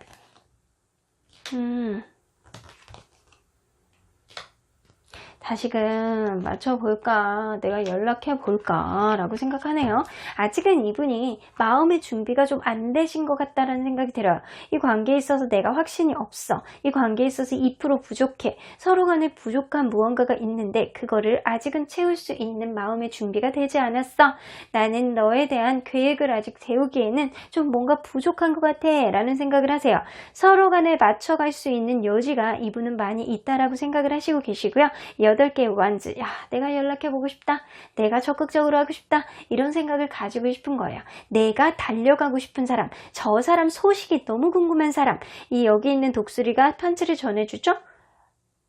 다시금 맞춰볼까, 내가 연락해볼까 라고 생각하네요. 아직은 이분이 마음의 준비가 좀 안 되신 것 같다라는 생각이 들어요. 이 관계에 있어서 내가 확신이 없어. 이 관계에 있어서 2% 부족해. 서로 간에 부족한 무언가가 있는데 그거를 아직은 채울 수 있는 마음의 준비가 되지 않았어. 나는 너에 대한 계획을 아직 세우기에는 좀 뭔가 부족한 것 같아 라는 생각을 하세요. 서로 간에 맞춰갈 수 있는 여지가 이분은 많이 있다라고 생각을 하시고 계시고요. 8개의 완즈, 내가 연락해보고 싶다, 내가 적극적으로 하고 싶다, 이런 생각을 가지고 싶은 거예요. 내가 달려가고 싶은 사람, 저 사람 소식이 너무 궁금한 사람, 여기 있는 독수리가 편지를 전해주죠?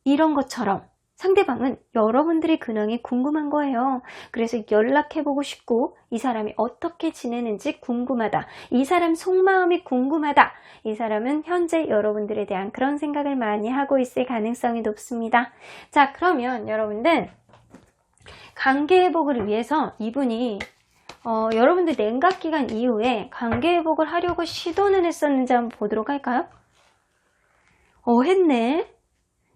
이런 것처럼 상대방은 여러분들의 근황이 궁금한 거예요. 그래서 연락해보고 싶고 이 사람이 어떻게 지내는지 궁금하다. 이 사람 속마음이 궁금하다. 이 사람은 현재 여러분들에 대한 그런 생각을 많이 하고 있을 가능성이 높습니다. 자, 그러면 여러분들 관계회복을 위해서 이분이 여러분들 냉각기간 이후에 관계회복을 하려고 시도는 했었는지 한번 보도록 할까요? 했네.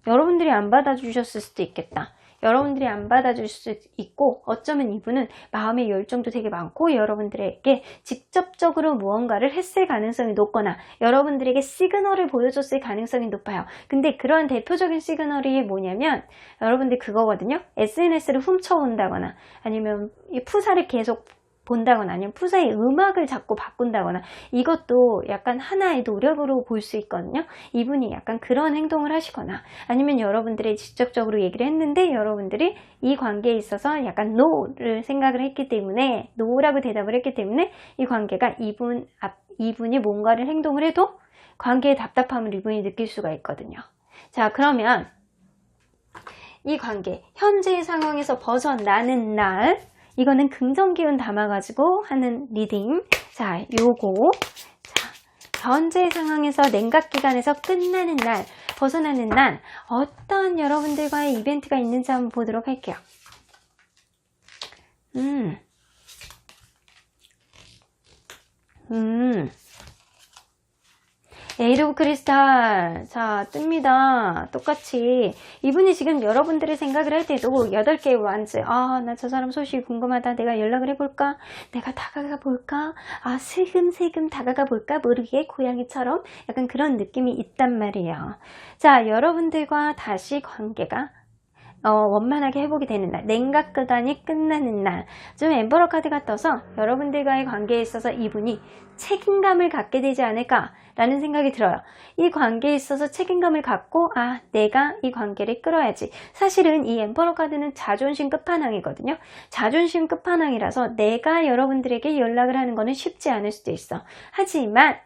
여러분들이 안 받아주셨을 수도 있겠다. 여러분들이 안 받아줄 수 있고 어쩌면 이분은 마음의 열정도 되게 많고 여러분들에게 직접적으로 무언가를 했을 가능성이 높거나 여러분들에게 시그널을 보여줬을 가능성이 높아요. 근데 그런 대표적인 시그널이 뭐냐면 여러분들 그거거든요. SNS를 훔쳐온다거나 아니면 이 푸사를 계속 본다거나 아니면 푸사의 음악을 자꾸 바꾼다거나 이것도 약간 하나의 노력으로 볼 수 있거든요. 이분이 약간 그런 행동을 하시거나 아니면 여러분들이 직접적으로 얘기를 했는데 여러분들이 이 관계에 있어서 약간 NO를 생각을 했기 때문에 NO라고 대답을 했기 때문에 이 관계가 이분이 뭔가를 행동을 해도 관계의 답답함을 이분이 느낄 수가 있거든요. 자, 그러면 이 관계 현재의 상황에서 벗어나는 날 이거는 긍정 기운 담아가지고 하는 리딩. 자, 요거. 자, 현재 상황에서 냉각 기간에서 끝나는 날, 벗어나는 날, 어떤 여러분들과의 이벤트가 있는지 한번 보도록 할게요. 에이드 오브 크리스탈. 자, 뜹니다. 똑같이. 이분이 지금 여러분들의 생각을 할 때도 8개의 완즈. 아, 나 저 사람 소식이 궁금하다. 내가 연락을 해볼까? 내가 다가가 볼까? 아, 슬금슬금 다가가 볼까? 모르게 고양이처럼 약간 그런 느낌이 있단 말이에요. 자, 여러분들과 다시 관계가 원만하게 회복이 되는 날, 냉각거단이 끝나는 날. 좀 엠버러 카드가 떠서 여러분들과의 관계에 있어서 이분이 책임감을 갖게 되지 않을까라는 생각이 들어요. 이 관계에 있어서 책임감을 갖고 내가 이 관계를 끌어야지. 사실은 이 엠버러 카드는 자존심 끝판왕이거든요. 자존심 끝판왕이라서 내가 여러분들에게 연락을 하는 거는 쉽지 않을 수도 있어. 하지만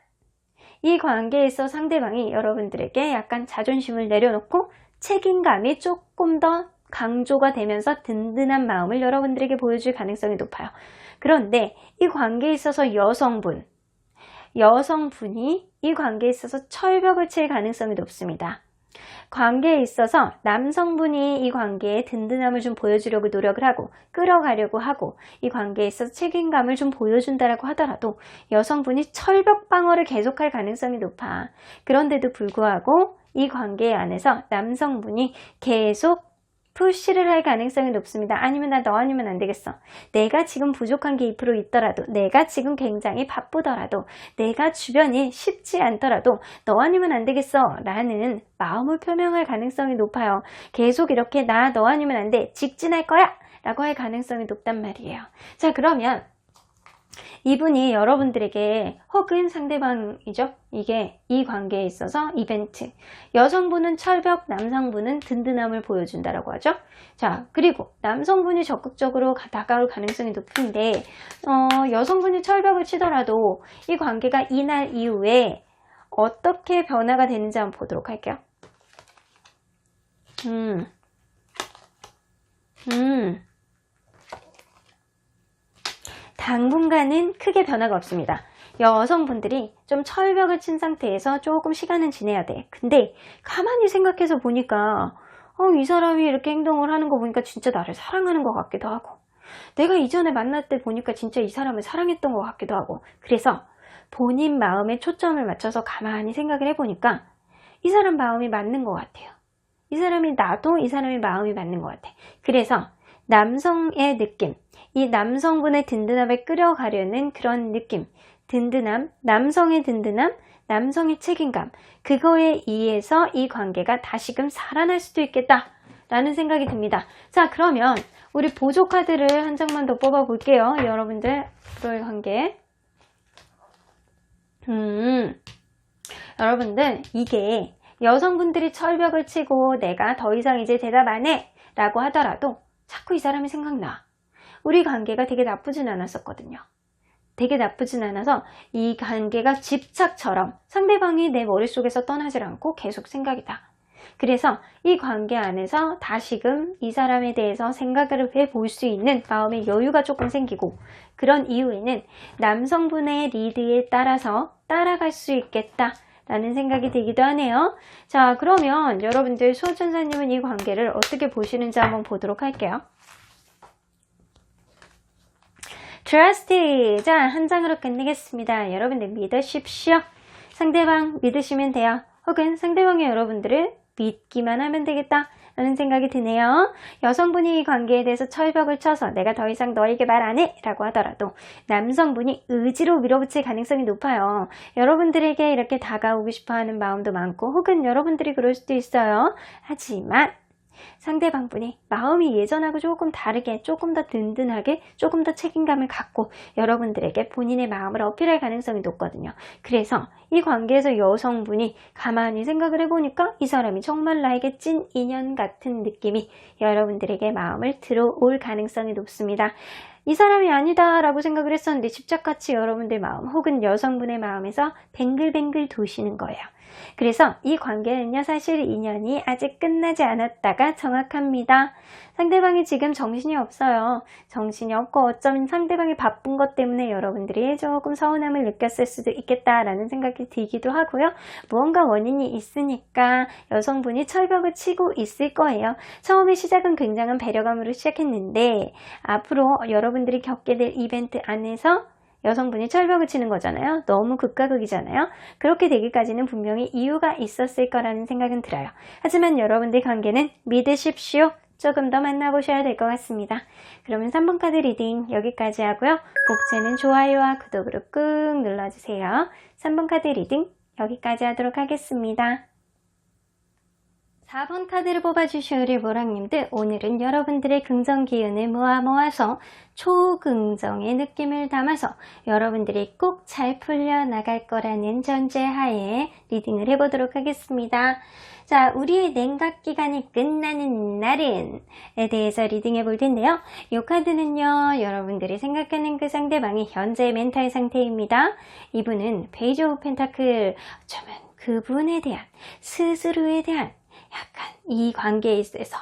이 관계에서 상대방이 여러분들에게 약간 자존심을 내려놓고 책임감이 조금 더 강조가 되면서 든든한 마음을 여러분들에게 보여줄 가능성이 높아요. 그런데 이 관계에 있어서 여성분이 이 관계에 있어서 철벽을 칠 가능성이 높습니다. 관계에 있어서 남성분이 이 관계에 든든함을 좀 보여주려고 노력을 하고 끌어가려고 하고 이 관계에 있어서 책임감을 좀 보여준다라고 하더라도 여성분이 철벽 방어를 계속할 가능성이 높아. 그런데도 불구하고 이 관계 안에서 남성분이 계속 푸시를 할 가능성이 높습니다. 아니면 나 너 아니면 안 되겠어. 내가 지금 부족한 게 2% 있더라도, 내가 지금 굉장히 바쁘더라도, 내가 주변이 쉽지 않더라도 너 아니면 안 되겠어 라는 마음을 표명할 가능성이 높아요. 계속 이렇게 너 아니면 안 돼, 직진할 거야 라고 할 가능성이 높단 말이에요. 자, 그러면 이분이 여러분들에게 혹은 상대방이죠. 이게 이 관계에 있어서 이벤트. 여성분은 철벽, 남성분은 든든함을 보여준다라고 하죠. 자, 그리고 남성분이 적극적으로 다가올 가능성이 높은데 여성분이 철벽을 치더라도 이 관계가 이날 이후에 어떻게 변화가 되는지 한번 보도록 할게요. 당분간은 크게 변화가 없습니다. 여성분들이 좀 철벽을 친 상태에서 조금 시간은 지내야 돼. 근데 가만히 생각해서 보니까 이 사람이 이렇게 행동을 하는 거 보니까 진짜 나를 사랑하는 것 같기도 하고, 내가 이전에 만날 때 보니까 진짜 이 사람을 사랑했던 것 같기도 하고, 그래서 본인 마음에 초점을 맞춰서 가만히 생각을 해보니까 이 사람 마음이 맞는 것 같아요. 이 사람이 나도 이 사람의 마음이 맞는 것 같아. 그래서 남성의 느낌, 이 남성분의 든든함을 끌어가려는 그런 느낌, 든든함, 남성의 든든함, 남성의 책임감, 그거에 의해서 이 관계가 다시금 살아날 수도 있겠다 라는 생각이 듭니다. 자, 그러면 우리 보조 카드를 한 장만 더 뽑아 볼게요. 여러분들 앞으로의 관계. 여러분들, 이게 여성분들이 철벽을 치고 내가 더 이상 이제 대답 안 해 라고 하더라도 자꾸 이 사람이 생각나. 우리 관계가 되게 나쁘진 않았었거든요. 되게 나쁘진 않아서 이 관계가 집착처럼 상대방이 내 머릿속에서 떠나질 않고 계속 생각이다. 그래서 이 관계 안에서 다시금 이 사람에 대해서 생각을 해볼 수 있는 마음의 여유가 조금 생기고, 그런 이유에는 남성분의 리드에 따라서 따라갈 수 있겠다 라는 생각이 들기도 하네요. 자, 그러면 여러분들 수호천사님은 이 관계를 어떻게 보시는지 한번 보도록 할게요. Trust. 자, 한 장으로 끝내겠습니다. 여러분들 믿으십시오. 상대방 믿으시면 돼요. 혹은 상대방이 여러분들을 믿기만 하면 되겠다 라는 생각이 드네요. 여성분이 이 관계에 대해서 철벽을 쳐서 내가 더 이상 너에게 말 안 해 라고 하더라도 남성분이 의지로 밀어붙일 가능성이 높아요. 여러분들에게 이렇게 다가오고 싶어하는 마음도 많고, 혹은 여러분들이 그럴 수도 있어요. 하지만 상대방분이 마음이 예전하고 조금 다르게, 조금 더 든든하게, 조금 더 책임감을 갖고 여러분들에게 본인의 마음을 어필할 가능성이 높거든요. 그래서 이 관계에서 여성분이 가만히 생각을 해보니까 이 사람이 정말 나에게 찐 인연 같은 느낌이 여러분들에게 마음을 들어올 가능성이 높습니다. 이 사람이 아니다 라고 생각을 했었는데 집착같이 여러분들 마음, 혹은 여성분의 마음에서 뱅글뱅글 도시는 거예요. 그래서 이 관계는요, 사실 인연이 아직 끝나지 않았다가 정확합니다. 상대방이 지금 정신이 없어요. 정신이 없고 어쩌면 상대방이 바쁜 것 때문에 여러분들이 조금 서운함을 느꼈을 수도 있겠다라는 생각이 들기도 하고요. 무언가 원인이 있으니까 여성분이 철벽을 치고 있을 거예요. 처음에 시작은 굉장한 배려감으로 시작했는데 앞으로 여러분들이 겪게 될 이벤트 안에서 여성분이 철벽을 치는 거잖아요. 너무 극과 극이잖아요. 그렇게 되기까지는 분명히 이유가 있었을 거라는 생각은 들어요. 하지만 여러분들 관계는 믿으십시오. 조금 더 만나보셔야 될 것 같습니다. 그러면 3번 카드 리딩 여기까지 하고요. 복채는 좋아요와 구독으로 꾹 눌러주세요. 3번 카드 리딩 여기까지 하도록 하겠습니다. 4번 카드를 뽑아주신 우리 모랑님들, 오늘은 여러분들의 긍정 기운을 모아서 초긍정의 느낌을 담아서 여러분들이 꼭 잘 풀려나갈 거라는 전제하에 리딩을 해보도록 하겠습니다. 자, 우리의 냉각 기간이 끝나는 날은에 대해서 리딩해 볼 텐데요. 이 카드는요, 여러분들이 생각하는 그 상대방이 현재의 멘탈 상태입니다. 이분은 페이지 오브 펜타클, 어쩌면 그분에 대한, 스스로에 대한 약간 이 관계에 있어서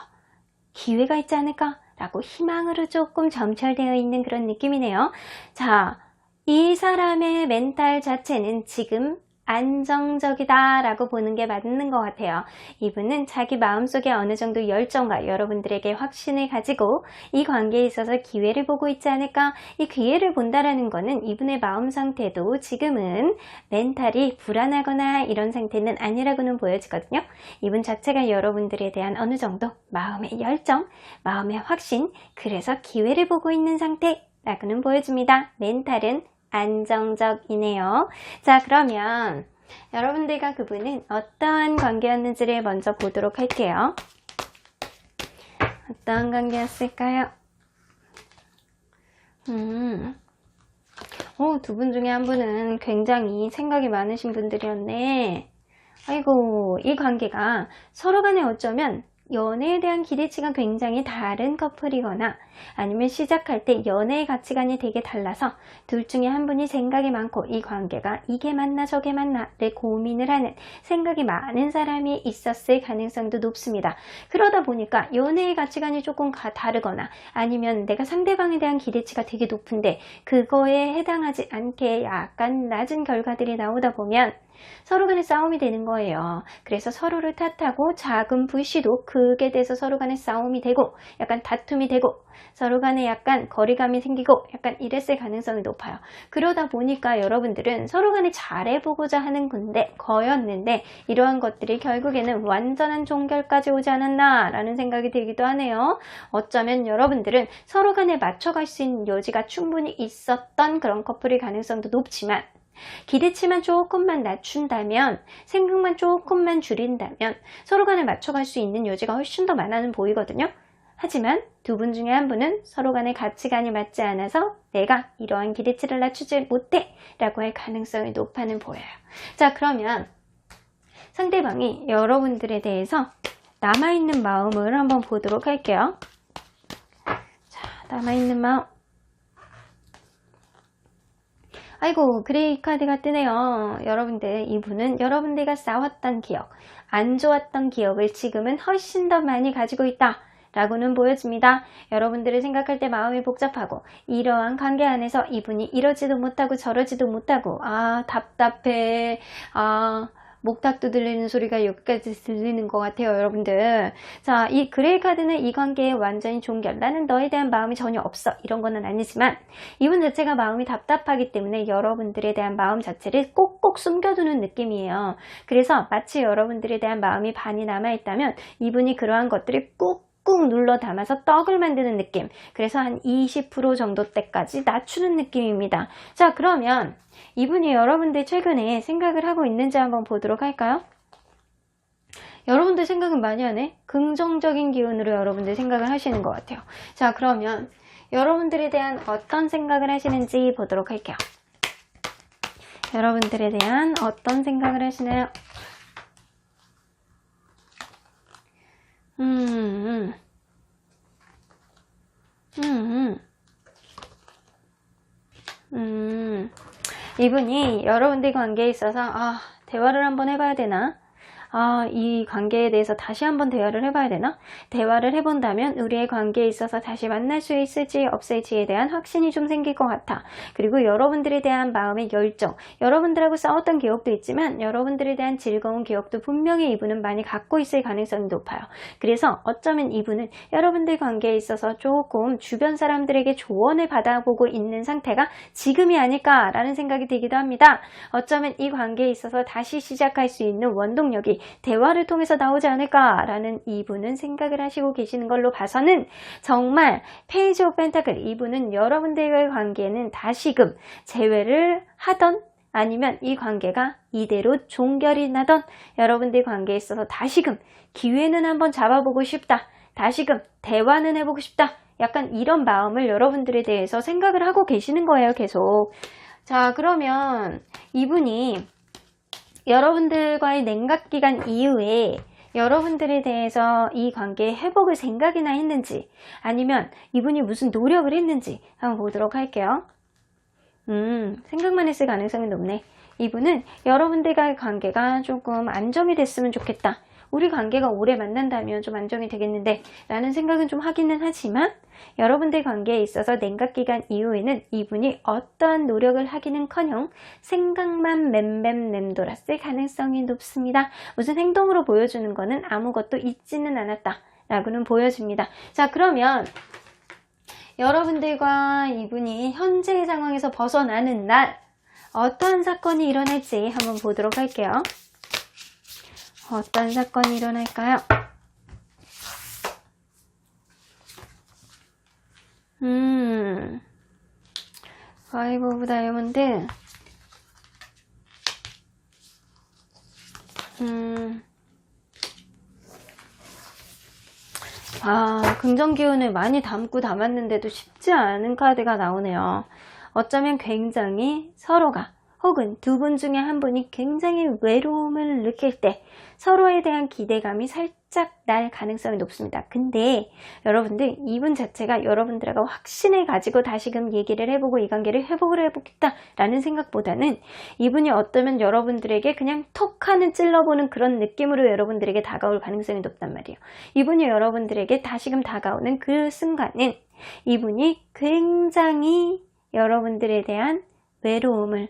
기회가 있지 않을까? 라고 희망으로 조금 점철되어 있는 그런 느낌이네요. 자, 이 사람의 멘탈 자체는 지금 안정적이다 라고 보는 게 맞는 것 같아요. 이분은 자기 마음속에 어느 정도 열정과 여러분들에게 확신을 가지고 이 관계에 있어서 기회를 보고 있지 않을까. 이 기회를 본다라는 거는 이분의 마음 상태도 지금은 멘탈이 불안하거나 이런 상태는 아니라고는 보여지거든요. 이분 자체가 여러분들에 대한 어느 정도 마음의 열정, 마음의 확신, 그래서 기회를 보고 있는 상태라고는 보여집니다. 멘탈은 안정적이네요. 자, 그러면 여러분들과 그분은 어떠한 관계였는지를 먼저 보도록 할게요. 어떠한 관계였을까요? 두 분 중에 한 분은 굉장히 생각이 많으신 분들이었네. 아이고, 이 관계가 서로 간에 어쩌면 연애에 대한 기대치가 굉장히 다른 커플이거나 아니면 시작할 때 연애의 가치관이 되게 달라서 둘 중에 한 분이 생각이 많고 이 관계가 이게 맞나 저게 맞나를 고민을 하는 생각이 많은 사람이 있었을 가능성도 높습니다. 그러다 보니까 연애의 가치관이 조금 다르거나 아니면 내가 상대방에 대한 기대치가 되게 높은데 그거에 해당하지 않게 약간 낮은 결과들이 나오다 보면 서로 간에 싸움이 되는 거예요. 그래서 서로를 탓하고 작은 불씨도 크게 돼서 서로 간에 싸움이 되고 약간 다툼이 되고 서로 간에 약간 거리감이 생기고 약간 이랬을 가능성이 높아요. 그러다 보니까 여러분들은 서로 간에 잘해보고자 하는 거였는데 이러한 것들이 결국에는 완전한 종결까지 오지 않았나 라는 생각이 들기도 하네요. 어쩌면 여러분들은 서로 간에 맞춰갈 수 있는 여지가 충분히 있었던 그런 커플일 가능성도 높지만 기대치만 조금만 낮춘다면, 생각만 조금만 줄인다면 서로 간에 맞춰갈 수 있는 여지가 훨씬 더 많아는 보이거든요. 하지만 두 분 중에 한 분은 서로 간의 가치관이 맞지 않아서 내가 이러한 기대치를 낮추지 못해 라고 할 가능성이 높아는 보여요. 자, 그러면 상대방이 여러분들에 대해서 남아있는 마음을 한번 보도록 할게요. 자, 남아있는 마음. 아이고, 그레이 카드가 뜨네요. 여러분들, 이분은 여러분들과 싸웠던 기억, 안 좋았던 기억을 지금은 훨씬 더 많이 가지고 있다 라고는 보여집니다. 여러분들을 생각할 때 마음이 복잡하고 이러한 관계 안에서 이분이 이러지도 못하고 저러지도 못하고 답답해, 목탁도 들리는 소리가 여기까지 들리는 것 같아요, 여러분들. 자, 이 그레이 카드는 이 관계에 완전히 종결, 나는 너에 대한 마음이 전혀 없어, 이런 거는 아니지만 이분 자체가 마음이 답답하기 때문에 여러분들에 대한 마음 자체를 꼭꼭 숨겨두는 느낌이에요. 그래서 마치 여러분들에 대한 마음이 반이 남아있다면 이분이 그러한 것들을 꾹꾹 눌러 담아서 떡을 만드는 느낌, 그래서 한 20% 정도 때까지 낮추는 느낌입니다. 자, 그러면 이분이 여러분들 최근에 생각을 하고 있는지 한번 보도록 할까요? 여러분들 생각은 많이 하네? 긍정적인 기운으로 여러분들 생각을 하시는 것 같아요. 자, 그러면 여러분들에 대한 어떤 생각을 하시는지 보도록 할게요. 여러분들에 대한 어떤 생각을 하시나요? 이분이 여러분들 관계에 있어서 대화를 한번 해봐야 되나? 이 관계에 대해서 다시 한번 대화를 해봐야 되나? 대화를 해본다면 우리의 관계에 있어서 다시 만날 수 있을지 없을지에 대한 확신이 좀 생길 것 같아. 그리고 여러분들에 대한 마음의 열정, 여러분들하고 싸웠던 기억도 있지만 여러분들에 대한 즐거운 기억도 분명히 이분은 많이 갖고 있을 가능성이 높아요. 그래서 어쩌면 이분은 여러분들 관계에 있어서 조금 주변 사람들에게 조언을 받아보고 있는 상태가 지금이 아닐까라는 생각이 들기도 합니다. 어쩌면 이 관계에 있어서 다시 시작할 수 있는 원동력이 대화를 통해서 나오지 않을까라는 이분은 생각을 하시고 계시는 걸로 봐서는 정말 페이지 오브 펜타클, 이분은 여러분들과의 관계는 다시금 재회를 하던 아니면 이 관계가 이대로 종결이 나던 여러분들 관계에 있어서 다시금 기회는 한번 잡아보고 싶다, 다시금 대화는 해보고 싶다, 약간 이런 마음을 여러분들에 대해서 생각을 하고 계시는 거예요, 계속. 자, 그러면 이분이 여러분들과의 냉각 기간 이후에 여러분들에 대해서 이 관계의 회복을 생각이나 했는지, 아니면 이분이 무슨 노력을 했는지 한번 보도록 할게요. 생각만 했을 가능성이 높네. 이분은 여러분들과의 관계가 조금 안정이 됐으면 좋겠다, 우리 관계가 오래 만난다면 좀 안정이 되겠는데 라는 생각은 좀 하기는 하지만, 여러분들 관계에 있어서 냉각기간 이후에는 이분이 어떠한 노력을 하기는커녕 생각만 맴맴 맴돌았을 가능성이 높습니다. 무슨 행동으로 보여주는 거는 아무것도 있지는 않았다 라고는 보여집니다. 자, 그러면 여러분들과 이분이 현재의 상황에서 벗어나는 날 어떠한 사건이 일어날지 한번 보도록 할게요. 어떤 사건이 일어날까요? 파이브 오브 다이아몬드. 긍정 기운을 많이 담았는데도 쉽지 않은 카드가 나오네요. 어쩌면 굉장히 서로가, 혹은 두 분 중에 한 분이 굉장히 외로움을 느낄 때 서로에 대한 기대감이 살짝 날 가능성이 높습니다. 근데 여러분들, 이분 자체가 여러분들하고 확신을 가지고 다시금 얘기를 해보고 이 관계를 회복을 해보겠다 라는 생각보다는 이분이 어쩌면 여러분들에게 그냥 톡 하는 찔러보는 그런 느낌으로 여러분들에게 다가올 가능성이 높단 말이에요. 이분이 여러분들에게 다시금 다가오는 그 순간은 이분이 굉장히 여러분들에 대한 외로움을,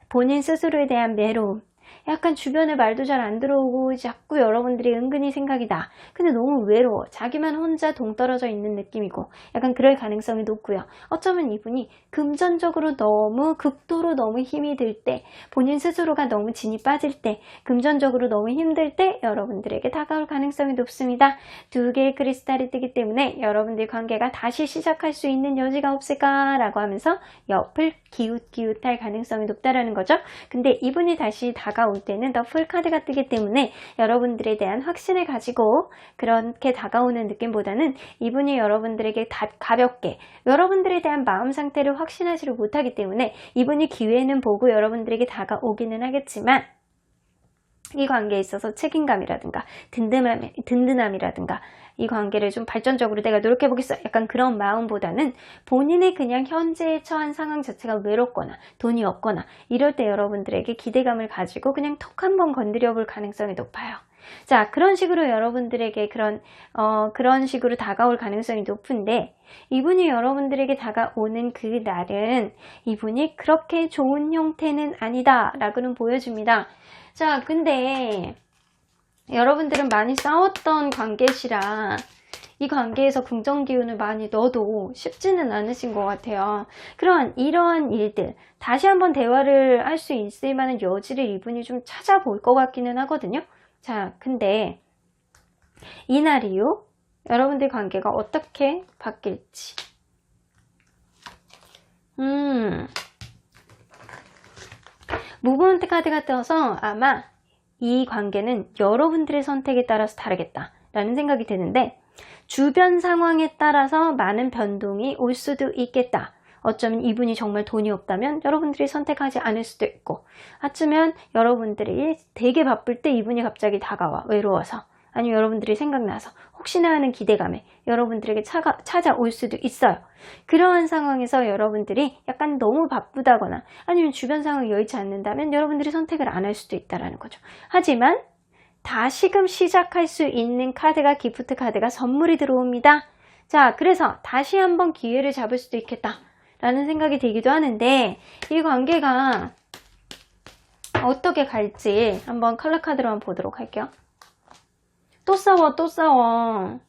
본인 스스로에 대한 외로움, 약간 주변에 말도 잘 안 들어오고 자꾸 여러분들이 은근히 생각이 나. 근데 너무 외로워. 자기만 혼자 동떨어져 있는 느낌이고 약간 그럴 가능성이 높고요. 어쩌면 이분이 금전적으로 너무 극도로 너무 힘이 들 때, 본인 스스로가 너무 진이 빠질 때, 금전적으로 너무 힘들 때 여러분들에게 다가올 가능성이 높습니다. 두 개의 크리스탈이 뜨기 때문에 여러분들 관계가 다시 시작할 수 있는 여지가 없을까라고 하면서 옆을 기웃기웃할 가능성이 높다라는 거죠. 근데 이분이 다시 다가올 때는 더 풀카드가 뜨기 때문에 여러분들에 대한 확신을 가지고 그렇게 다가오는 느낌보다는 이분이 여러분들에게 가볍게 여러분들에 대한 마음 상태를 확신하지를 못하기 때문에 이분이 기회는 보고 여러분들에게 다가오기는 하겠지만, 이 관계에 있어서 책임감이라든가 든든함이라든가 이 관계를 좀 발전적으로 내가 노력해보겠어, 약간 그런 마음보다는 본인의 그냥 현재에 처한 상황 자체가 외롭거나 돈이 없거나 이럴 때 여러분들에게 기대감을 가지고 그냥 톡 한번 건드려 볼 가능성이 높아요. 자, 그런 식으로 여러분들에게 그런 식으로 다가올 가능성이 높은데, 이분이 여러분들에게 다가오는 그 날은 이분이 그렇게 좋은 형태는 아니다 라고는 보여줍니다. 자, 근데 여러분들은 많이 싸웠던 관계시라 이 관계에서 긍정 기운을 많이 넣어도 쉽지는 않으신 것 같아요. 이러한 일들 다시 한번 대화를 할 수 있을 만한 여지를 이분이 좀 찾아볼 것 같기는 하거든요. 자, 근데 이날 이후 여러분들 관계가 어떻게 바뀔지. 무브먼트 카드가 떠서 아마 이 관계는 여러분들의 선택에 따라서 다르겠다 라는 생각이 드는데, 주변 상황에 따라서 많은 변동이 올 수도 있겠다. 어쩌면 이분이 정말 돈이 없다면 여러분들이 선택하지 않을 수도 있고, 어쩌면 여러분들이 되게 바쁠 때 이분이 갑자기 다가와 외로워서, 아니면 여러분들이 생각나서 혹시나 하는 기대감에 여러분들에게 찾아올 수도 있어요. 그러한 상황에서 여러분들이 약간 너무 바쁘다거나 아니면 주변 상황이 여의치 않는다면 여러분들이 선택을 안 할 수도 있다는 거죠. 하지만 다시금 시작할 수 있는 카드가 기프트 카드가 선물이 들어옵니다. 자, 그래서 다시 한번 기회를 잡을 수도 있겠다 라는 생각이 들기도 하는데, 이 관계가 어떻게 갈지 한번 컬러 카드로 한번 보도록 할게요. 또 싸워, 또 싸워.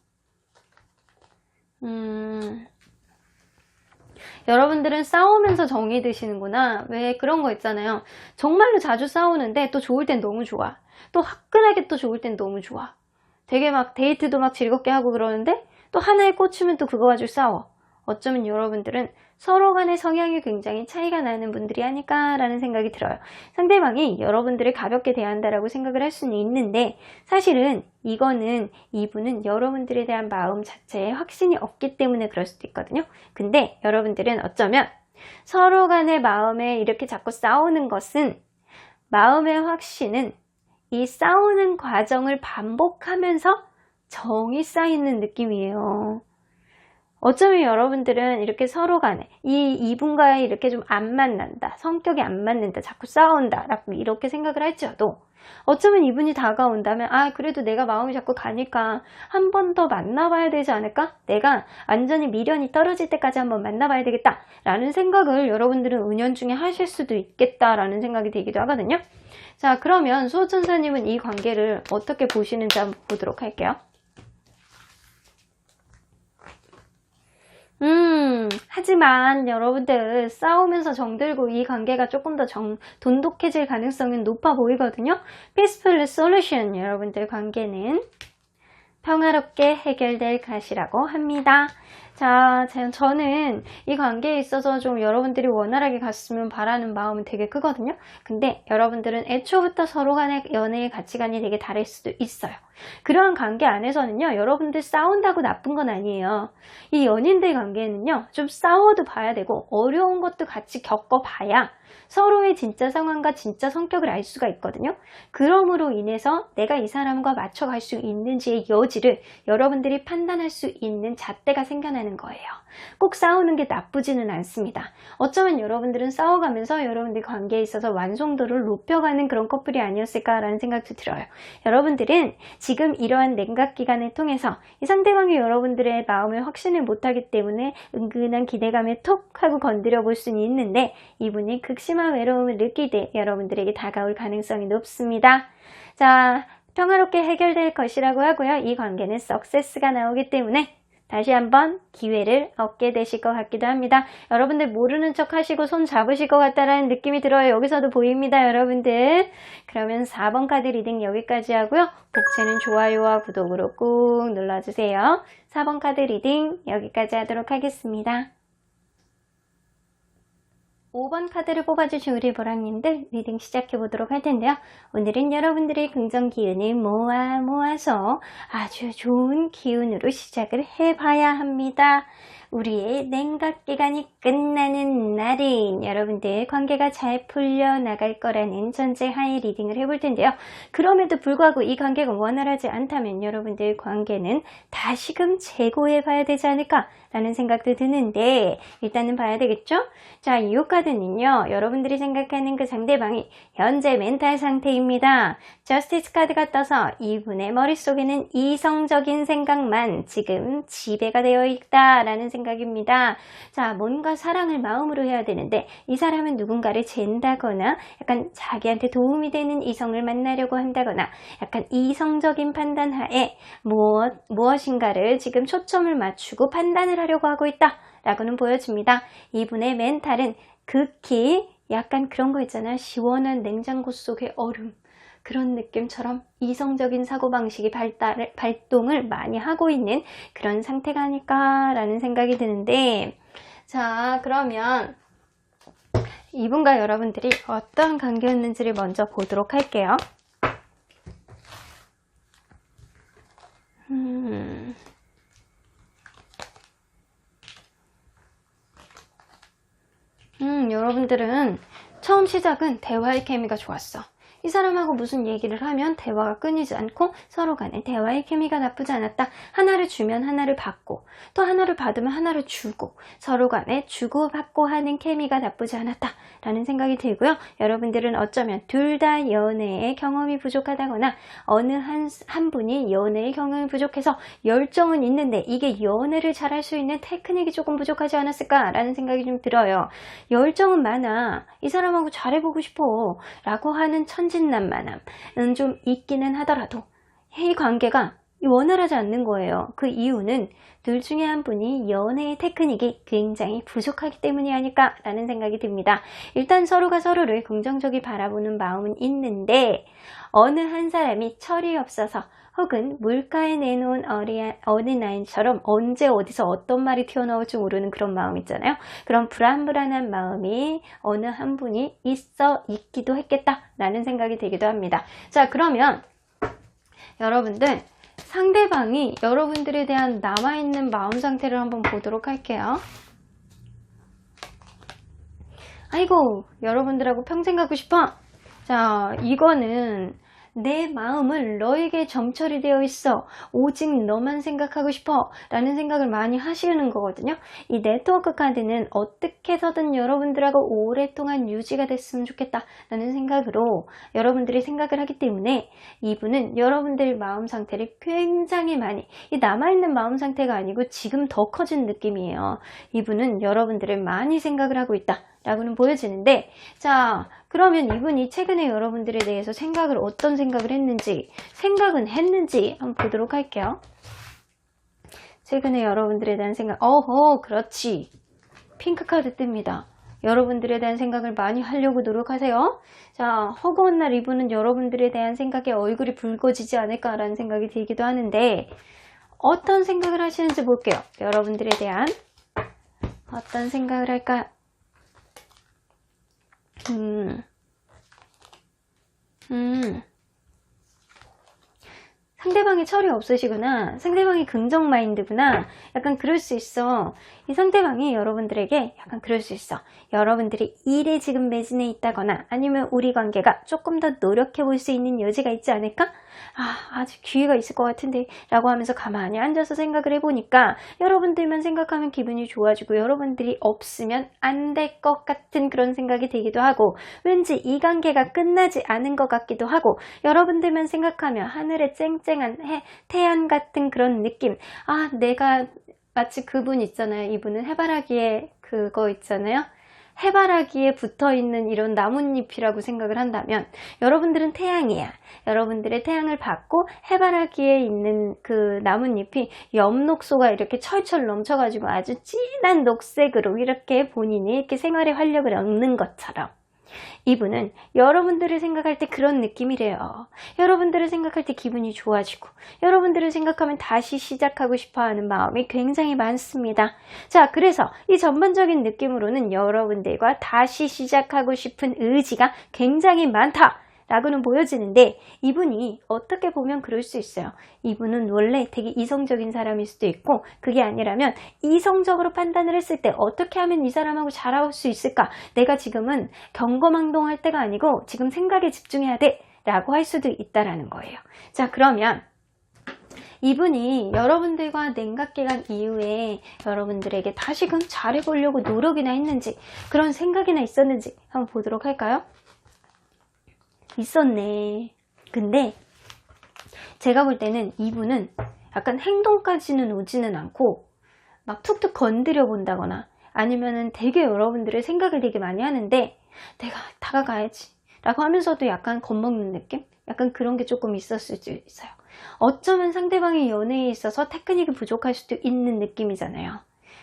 여러분들은 싸우면서 정이 드시는구나. 왜 그런 거 있잖아요. 정말로 자주 싸우는데 또 좋을 땐 너무 좋아. 또 화끈하게 또 좋을 땐 너무 좋아. 되게 막 데이트도 막 즐겁게 하고 그러는데 또 하나에 꽂히면 또 그거 가지고 싸워. 어쩌면 여러분들은 서로 간의 성향이 굉장히 차이가 나는 분들이 아닐까라는 생각이 들어요. 상대방이 여러분들을 가볍게 대한다라고 생각을 할 수는 있는데, 사실은 이분은 여러분들에 대한 마음 자체에 확신이 없기 때문에 그럴 수도 있거든요. 근데 여러분들은 어쩌면 서로 간의 마음에 이렇게 자꾸 싸우는 것은, 마음의 확신은 이 싸우는 과정을 반복하면서 정이 쌓이는 느낌이에요. 어쩌면 여러분들은 이렇게 서로 간에 이분과의 이렇게 좀 안 만난다, 성격이 안 맞는다, 자꾸 싸운다 라고 이렇게 생각을 할지라도, 어쩌면 이분이 다가온다면 그래도 내가 마음이 자꾸 가니까 한 번 더 만나봐야 되지 않을까? 내가 완전히 미련이 떨어질 때까지 한번 만나봐야 되겠다 라는 생각을 여러분들은 은연중에 하실 수도 있겠다 라는 생각이 들기도 하거든요. 자, 그러면 수호천사님은 이 관계를 어떻게 보시는지 한번 보도록 할게요. 하지만 여러분들 싸우면서 정들고 이 관계가 조금 더 돈독해질 가능성은 높아 보이거든요. Peaceful Solution, 여러분들 관계는 평화롭게 해결될 것이라고 합니다. 자, 저는 이 관계에 있어서 좀 여러분들이 원활하게 갔으면 바라는 마음은 되게 크거든요. 근데 여러분들은 애초부터 서로 간의 연애의 가치관이 되게 다를 수도 있어요. 그러한 관계 안에서는요, 여러분들 싸운다고 나쁜 건 아니에요. 이 연인들 관계는요, 좀 싸워도 봐야 되고 어려운 것도 같이 겪어봐야 서로의 진짜 상황과 진짜 성격을 알 수가 있거든요. 그러므로 인해서 내가 이 사람과 맞춰갈 수 있는지의 여지를 여러분들이 판단할 수 있는 잣대가 생겨나는 거예요. 꼭 싸우는 게 나쁘지는 않습니다. 어쩌면 여러분들은 싸워가면서 여러분들 관계에 있어서 완성도를 높여가는 그런 커플이 아니었을까라는 생각도 들어요. 여러분들은 지금 이러한 냉각 기간을 통해서 이 상대방이 여러분들의 마음을 확신을 못하기 때문에 은근한 기대감에 톡 하고 건드려 볼 수는 있는데, 이분이 극심한 외로움을 느끼되 여러분들에게 다가올 가능성이 높습니다. 자, 평화롭게 해결될 것이라고 하고요. 이 관계는 석세스가 나오기 때문에 다시 한번 기회를 얻게 되실 것 같기도 합니다. 여러분들 모르는 척 하시고 손 잡으실 것 같다라는 느낌이 들어요. 여기서도 보입니다, 여러분들. 그러면 4번 카드 리딩 여기까지 하고요. 복채는 좋아요와 구독으로 꾹 눌러주세요. 4번 카드 리딩 여기까지 하도록 하겠습니다. 5번 카드를 뽑아주신 우리 보람님들 리딩 시작해보도록 할 텐데요. 오늘은 여러분들의 긍정 기운을 모아서 아주 좋은 기운으로 시작을 해봐야 합니다. 우리의 냉각 기간이 끝나는 날인 여러분들 관계가 잘 풀려나갈 거라는 전제하에 리딩을 해볼 텐데요. 그럼에도 불구하고 이 관계가 원활하지 않다면 여러분들 관계는 다시금 재고해 봐야 되지 않을까 라는 생각도 드는데, 일단은 봐야 되겠죠? 자, 이 카드는요, 여러분들이 생각하는 그 상대방이 현재 멘탈 상태입니다. 저스티스 카드가 떠서 이분의 머릿속에는 이성적인 생각만 지금 지배가 되어 있다라는 생각입니다. 자, 뭔가 사랑을 마음으로 해야 되는데 이 사람은 누군가를 잰다거나 약간 자기한테 도움이 되는 이성을 만나려고 한다거나 약간 이성적인 판단 하에 무엇인가를 지금 초점을 맞추고 판단을 하려고 하고 있다 라고는 보여집니다. 이분의 멘탈은 극히 약간 그런 거 있잖아요. 시원한 냉장고 속의 얼음, 그런 느낌처럼 이성적인 사고방식이 발동을 많이 하고 있는 그런 상태가 아닐까라는 생각이 드는데, 자, 그러면 이분과 여러분들이 어떤 관계였는지를 먼저 보도록 할게요. 여러분들은 처음 시작은 대화의 케미가 좋았어. 이 사람하고 무슨 얘기를 하면 대화가 끊이지 않고 서로 간에 대화의 케미가 나쁘지 않았다. 하나를 주면 하나를 받고 또 하나를 받으면 하나를 주고 서로 간에 주고받고 하는 케미가 나쁘지 않았다 라는 생각이 들고요. 여러분들은 어쩌면 둘 다 연애의 경험이 부족하다거나 어느 한 분이 연애의 경험이 부족해서 열정은 있는데 이게 연애를 잘할 수 있는 테크닉이 조금 부족하지 않았을까 라는 생각이 좀 들어요. 열정은 많아. 이 사람하고 잘해보고 싶어 라고 하는 천진난만함은 좀 있기는 하더라도 이 관계가 원활하지 않는 거예요. 그 이유는 둘 중에 한 분이 연애의 테크닉이 굉장히 부족하기 때문이 아닐까 라는 생각이 듭니다. 일단 서로가 서로를 긍정적이 바라보는 마음은 있는데 어느 한 사람이 철이 없어서 혹은 물가에 내놓은 어린아이처럼 언제 어디서 어떤 말이 튀어나올지 모르는 그런 마음 있잖아요. 그런 불안불안한 마음이 어느 한 분이 있기도 했겠다 라는 생각이 들기도 합니다. 자, 그러면 여러분들 상대방이 여러분들에 대한 남아있는 마음 상태를 한번 보도록 할게요. 아이고, 여러분들하고 평생 가고 싶어. 자, 이거는 내 마음은 너에게 점철이 되어 있어. 오직 너만 생각하고 싶어 라는 생각을 많이 하시는 거거든요. 이 네트워크 카드는 어떻게 해서든 여러분들하고 오랫동안 유지가 됐으면 좋겠다 라는 생각으로 여러분들이 생각을 하기 때문에 이분은 여러분들의 마음 상태를 굉장히 많이, 이 남아있는 마음 상태가 아니고 지금 더 커진 느낌이에요. 이분은 여러분들을 많이 생각을 하고 있다 라고는 보여지는데, 자, 그러면 이분이 최근에 여러분들에 대해서 어떤 생각을 했는지, 생각은 했는지 한번 보도록 할게요. 최근에 여러분들에 대한 생각, 그렇지. 핑크 카드 뜹니다. 여러분들에 대한 생각을 많이 하려고 노력하세요. 자, 허구한 날 이분은 여러분들에 대한 생각에 얼굴이 붉어지지 않을까라는 생각이 들기도 하는데, 어떤 생각을 하시는지 볼게요. 여러분들에 대한 어떤 생각을 할까요? 상대방이 철이 없으시구나. 상대방이 긍정 마인드구나. 약간 그럴 수 있어. 이 상대방이 여러분들에게 약간 그럴 수 있어. 여러분들이 일에 지금 매진해 있다거나 아니면 우리 관계가 조금 더 노력해 볼 수 있는 여지가 있지 않을까? 아직 기회가 있을 것 같은데 라고 하면서 가만히 앉아서 생각을 해보니까 여러분들만 생각하면 기분이 좋아지고 여러분들이 없으면 안 될 것 같은 그런 생각이 들기도 하고 왠지 이 관계가 끝나지 않은 것 같기도 하고 여러분들만 생각하면 하늘에 쨍쨍한 태양 같은 그런 느낌. 내가 마치 그분 있잖아요. 이분은 해바라기에 그거 있잖아요. 해바라기에 붙어있는 이런 나뭇잎이라고 생각을 한다면 여러분들은 태양이야. 여러분들의 태양을 받고 해바라기에 있는 그 나뭇잎이 엽록소가 이렇게 철철 넘쳐가지고 아주 진한 녹색으로 이렇게 본인이 이렇게 생활의 활력을 얻는 것처럼 이분은 여러분들을 생각할 때 그런 느낌이래요. 여러분들을 생각할 때 기분이 좋아지고 여러분들을 생각하면 다시 시작하고 싶어하는 마음이 굉장히 많습니다. 자, 그래서 이 전반적인 느낌으로는 여러분들과 다시 시작하고 싶은 의지가 굉장히 많다 라고는 보여지는데 이분이 어떻게 보면 그럴 수 있어요. 이분은 원래 되게 이성적인 사람일 수도 있고 그게 아니라면 이성적으로 판단을 했을 때 어떻게 하면 이 사람하고 잘할 수 있을까? 내가 지금은 경거망동할 때가 아니고 지금 생각에 집중해야 돼 라고 할 수도 있다라는 거예요. 자, 그러면 이분이 여러분들과 냉각기간 이후에 여러분들에게 다시금 잘해보려고 노력이나 했는지 그런 생각이나 있었는지 한번 보도록 할까요? 있었네. 근데 제가 볼 때는 이분은 약간 행동까지는 오지는 않고 막 툭툭 건드려 본다거나 아니면은 되게 여러분들의 생각을 되게 많이 하는데 내가 다가가야지 라고 하면서도 약간 겁먹는 느낌? 약간 그런 게 조금 있었을 수 있어요. 어쩌면 상대방의 연애에 있어서 테크닉이 부족할 수도 있는 느낌이잖아요.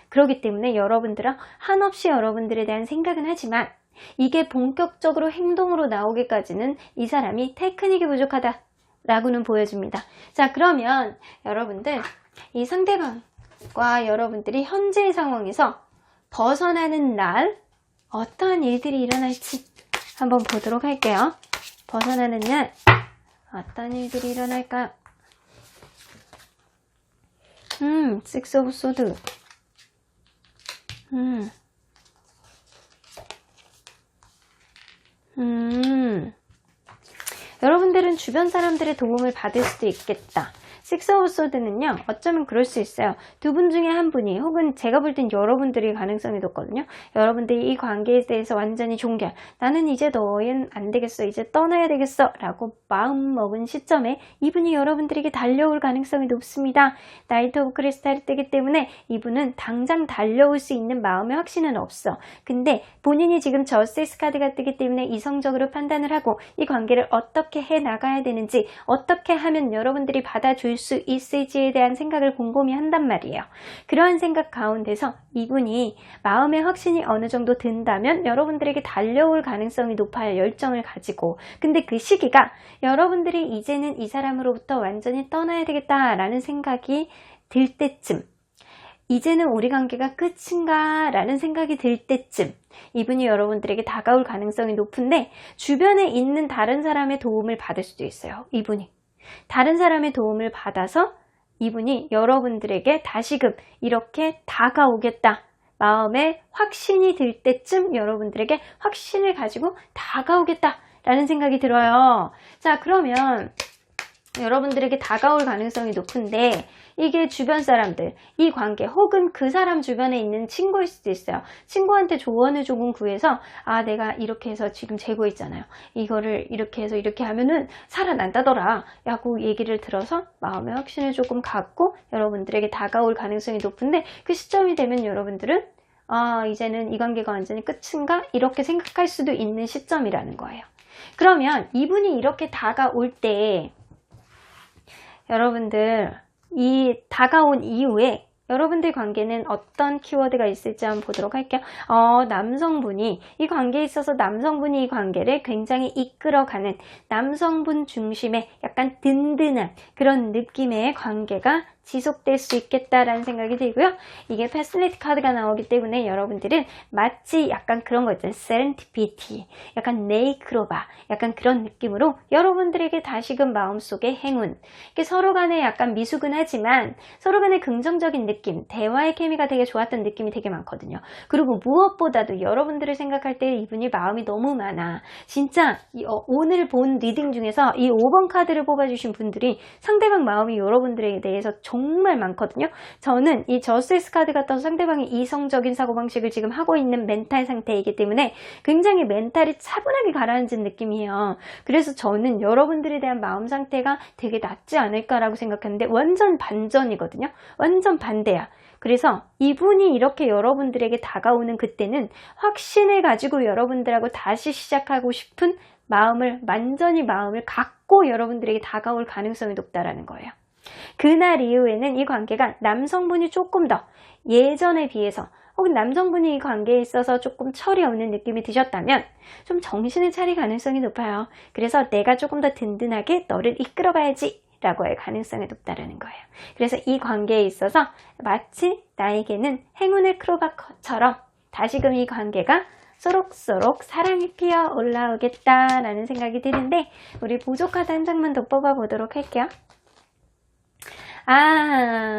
그렇기 때문에 여러분들은 한없이 여러분들에 대한 생각은 하지만 이게 본격적으로 행동으로 나오기까지는 이 사람이 테크닉이 부족하다 라고는 보여줍니다. 자, 그러면 여러분들 이 상대방과 여러분들이 현재의 상황에서 벗어나는 날 어떠한 일들이 일어날지 한번 보도록 할게요. 벗어나는 날 어떤 일들이 일어날까요? 식스 오브 소드. 이분은 주변 사람들의 도움을 받을 수도 있겠다. 식스 오브 소드는요, 어쩌면 그럴 수 있어요. 두 분 중에 한 분이, 혹은 제가 볼 땐 여러분들이 가능성이 높거든요. 여러분들이 이 관계에 대해서 완전히 종결, 나는 이제 너희는 안 되겠어, 이제 떠나야 되겠어 라고 마음 먹은 시점에 이분이 여러분들에게 달려올 가능성이 높습니다. 나이트 오브 크리스탈이 뜨기 때문에 이분은 당장 달려올 수 있는 마음의 확신은 없어. 근데 본인이 지금 저스티스 카드가 뜨기 때문에 이성적으로 판단을 하고 이 관계를 어떻게 해 나가야 되는지, 어떻게 하면 여러분들이 받아줄 수 있을지에 대한 생각을 곰곰이 한단 말이에요. 그러한 생각 가운데서 이분이 마음의 확신이 어느 정도 든다면 여러분들에게 달려올 가능성이 높아요. 열정을 가지고. 근데 그 시기가 여러분들이 이제는 이 사람으로부터 완전히 떠나야 되겠다라는 생각이 들 때쯤, 이제는 우리 관계가 끝인가 라는 생각이 들 때쯤 이분이 여러분들에게 다가올 가능성이 높은데, 주변에 있는 다른 사람의 도움을 받을 수도 있어요. 이분이 다른 사람의 도움을 받아서 이분이 여러분들에게 다시금 이렇게 다가오겠다, 마음에 확신이 들 때쯤 여러분들에게 확신을 가지고 다가오겠다 라는 생각이 들어요. 자, 그러면 여러분들에게 다가올 가능성이 높은데, 이게 주변 사람들, 이 관계 혹은 그 사람 주변에 있는 친구일 수도 있어요. 친구한테 조언을 조금 구해서, 아, 내가 이렇게 해서 지금 재고 있잖아요. 이거를 이렇게 해서 이렇게 하면은 살아난다더라 라고 얘기를 들어서 마음의 확신을 조금 갖고 여러분들에게 다가올 가능성이 높은데, 그 시점이 되면 여러분들은 아, 이제는 이 관계가 완전히 끝인가? 이렇게 생각할 수도 있는 시점이라는 거예요. 그러면 이분이 이렇게 다가올 때 여러분들, 이 다가온 이후에 여러분들 관계는 어떤 키워드가 있을지 한번 보도록 할게요. 남성분이 이 관계에 있어서 남성분이 이 관계를 굉장히 이끌어가는 남성분 중심의 약간 든든한 그런 느낌의 관계가 지속될 수 있겠다라는 생각이 들고요. 이게 패슬리티 카드가 나오기 때문에 여러분들은 마치 약간 그런 거 있잖아요. 세렌티피티, 약간 네이크로바, 약간 그런 느낌으로 여러분들에게 다시금 마음속에 행운, 이게 서로 간에 약간 미수근하지만 서로 간에 긍정적인 느낌, 대화의 케미가 되게 좋았던 느낌이 되게 많거든요. 그리고 무엇보다도 여러분들을 생각할 때 이분이 마음이 너무 많아. 진짜 오늘 본 리딩 중에서 이 5번 카드를 뽑아주신 분들이 상대방 마음이 여러분들에 대해서 정말 많거든요. 저는 이 저스티스 카드가 떠서 상대방이 이성적인 사고방식을 지금 하고 있는 멘탈 상태이기 때문에 굉장히 멘탈이 차분하게 가라앉은 느낌이에요. 그래서 저는 여러분들에 대한 마음 상태가 되게 낫지 않을까라고 생각했는데 완전 반전이거든요. 완전 반대야. 그래서 이분이 이렇게 여러분들에게 다가오는 그때는 확신을 가지고 여러분들하고 다시 시작하고 싶은 마음을, 완전히 마음을 갖고 여러분들에게 다가올 가능성이 높다라는 거예요. 그날 이후에는 이 관계가 남성분이 조금 더 예전에 비해서, 혹은 남성분이 이 관계에 있어서 조금 철이 없는 느낌이 드셨다면 좀 정신을 차릴 가능성이 높아요. 그래서 내가 조금 더 든든하게 너를 이끌어가야지 라고 할 가능성이 높다는 거예요. 그래서 이 관계에 있어서 마치 나에게는 행운의 크로바처럼 다시금 이 관계가 쏘록쏘록 사랑이 피어 올라오겠다라는 생각이 드는데, 우리 보조카드 한 장만 더 뽑아보도록 할게요.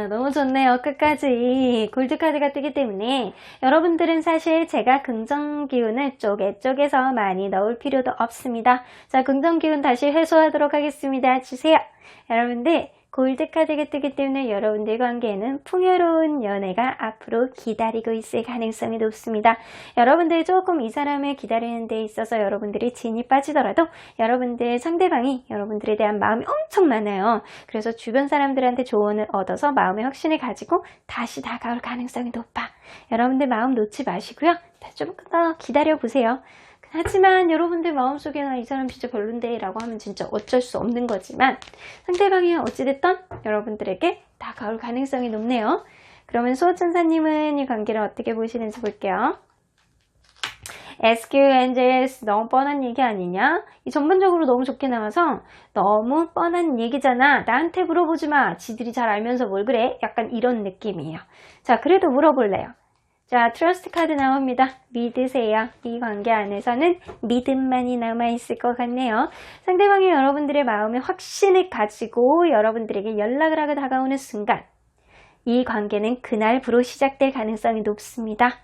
너무 좋네요. 끝까지 골드카드가 뜨기 때문에 여러분들은 사실 제가 긍정 기운을 쪼개서 많이 넣을 필요도 없습니다. 자, 긍정 기운 다시 회수하도록 하겠습니다. 주세요. 여러분들, 골드카드가 뜨기 때문에 여러분들 관계에는 풍요로운 연애가 앞으로 기다리고 있을 가능성이 높습니다. 여러분들 조금 이 사람을 기다리는 데 있어서 여러분들이 진이 빠지더라도 여러분들 상대방이 여러분들에 대한 마음이 엄청 많아요. 그래서 주변 사람들한테 조언을 얻어서 마음의 확신을 가지고 다시 다가올 가능성이 높아. 여러분들 마음 놓지 마시고요. 좀 더 기다려보세요. 하지만 여러분들 마음속에는 이 사람 진짜 별론데 라고 하면 진짜 어쩔 수 없는 거지만, 상대방이 어찌됐든 여러분들에게 다가올 가능성이 높네요. 그러면 수호천사님은 이 관계를 어떻게 보시는지 볼게요. SQ 엔젤스, 너무 뻔한 얘기 아니냐? 이 전반적으로 너무 좋게 나와서 너무 뻔한 얘기잖아, 나한테 물어보지 마, 지들이 잘 알면서 뭘 그래? 약간 이런 느낌이에요. 자, 그래도 물어볼래요. 자, 트러스트 카드 나옵니다. 믿으세요. 이 관계 안에서는 믿음만이 남아있을 것 같네요. 상대방이 여러분들의 마음에 확신을 가지고 여러분들에게 연락을 하고 다가오는 순간 이 관계는 그날부로 시작될 가능성이 높습니다.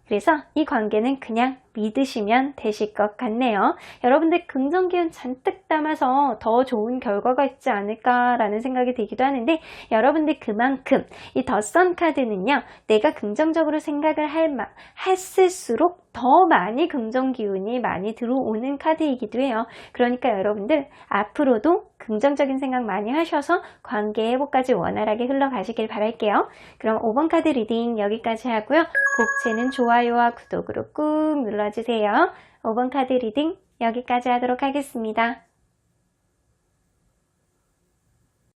그래서 이 관계는 그냥 믿으시면 되실 것 같네요. 여러분들 긍정 기운 잔뜩 담아서 더 좋은 결과가 있지 않을까라는 생각이 들기도 하는데, 여러분들 그만큼 이 더 선 카드는요, 내가 긍정적으로 생각을 했을수록 더 많이 긍정 기운이 많이 들어오는 카드이기도 해요. 그러니까 여러분들 앞으로도 긍정적인 생각 많이 하셔서 관계 회복까지 원활하게 흘러가시길 바랄게요. 그럼 5번 카드 리딩 여기까지 하고요. 복채는 좋아요와 구독으로 꾹 눌러주세요. 5번 카드 리딩 여기까지 하도록 하겠습니다.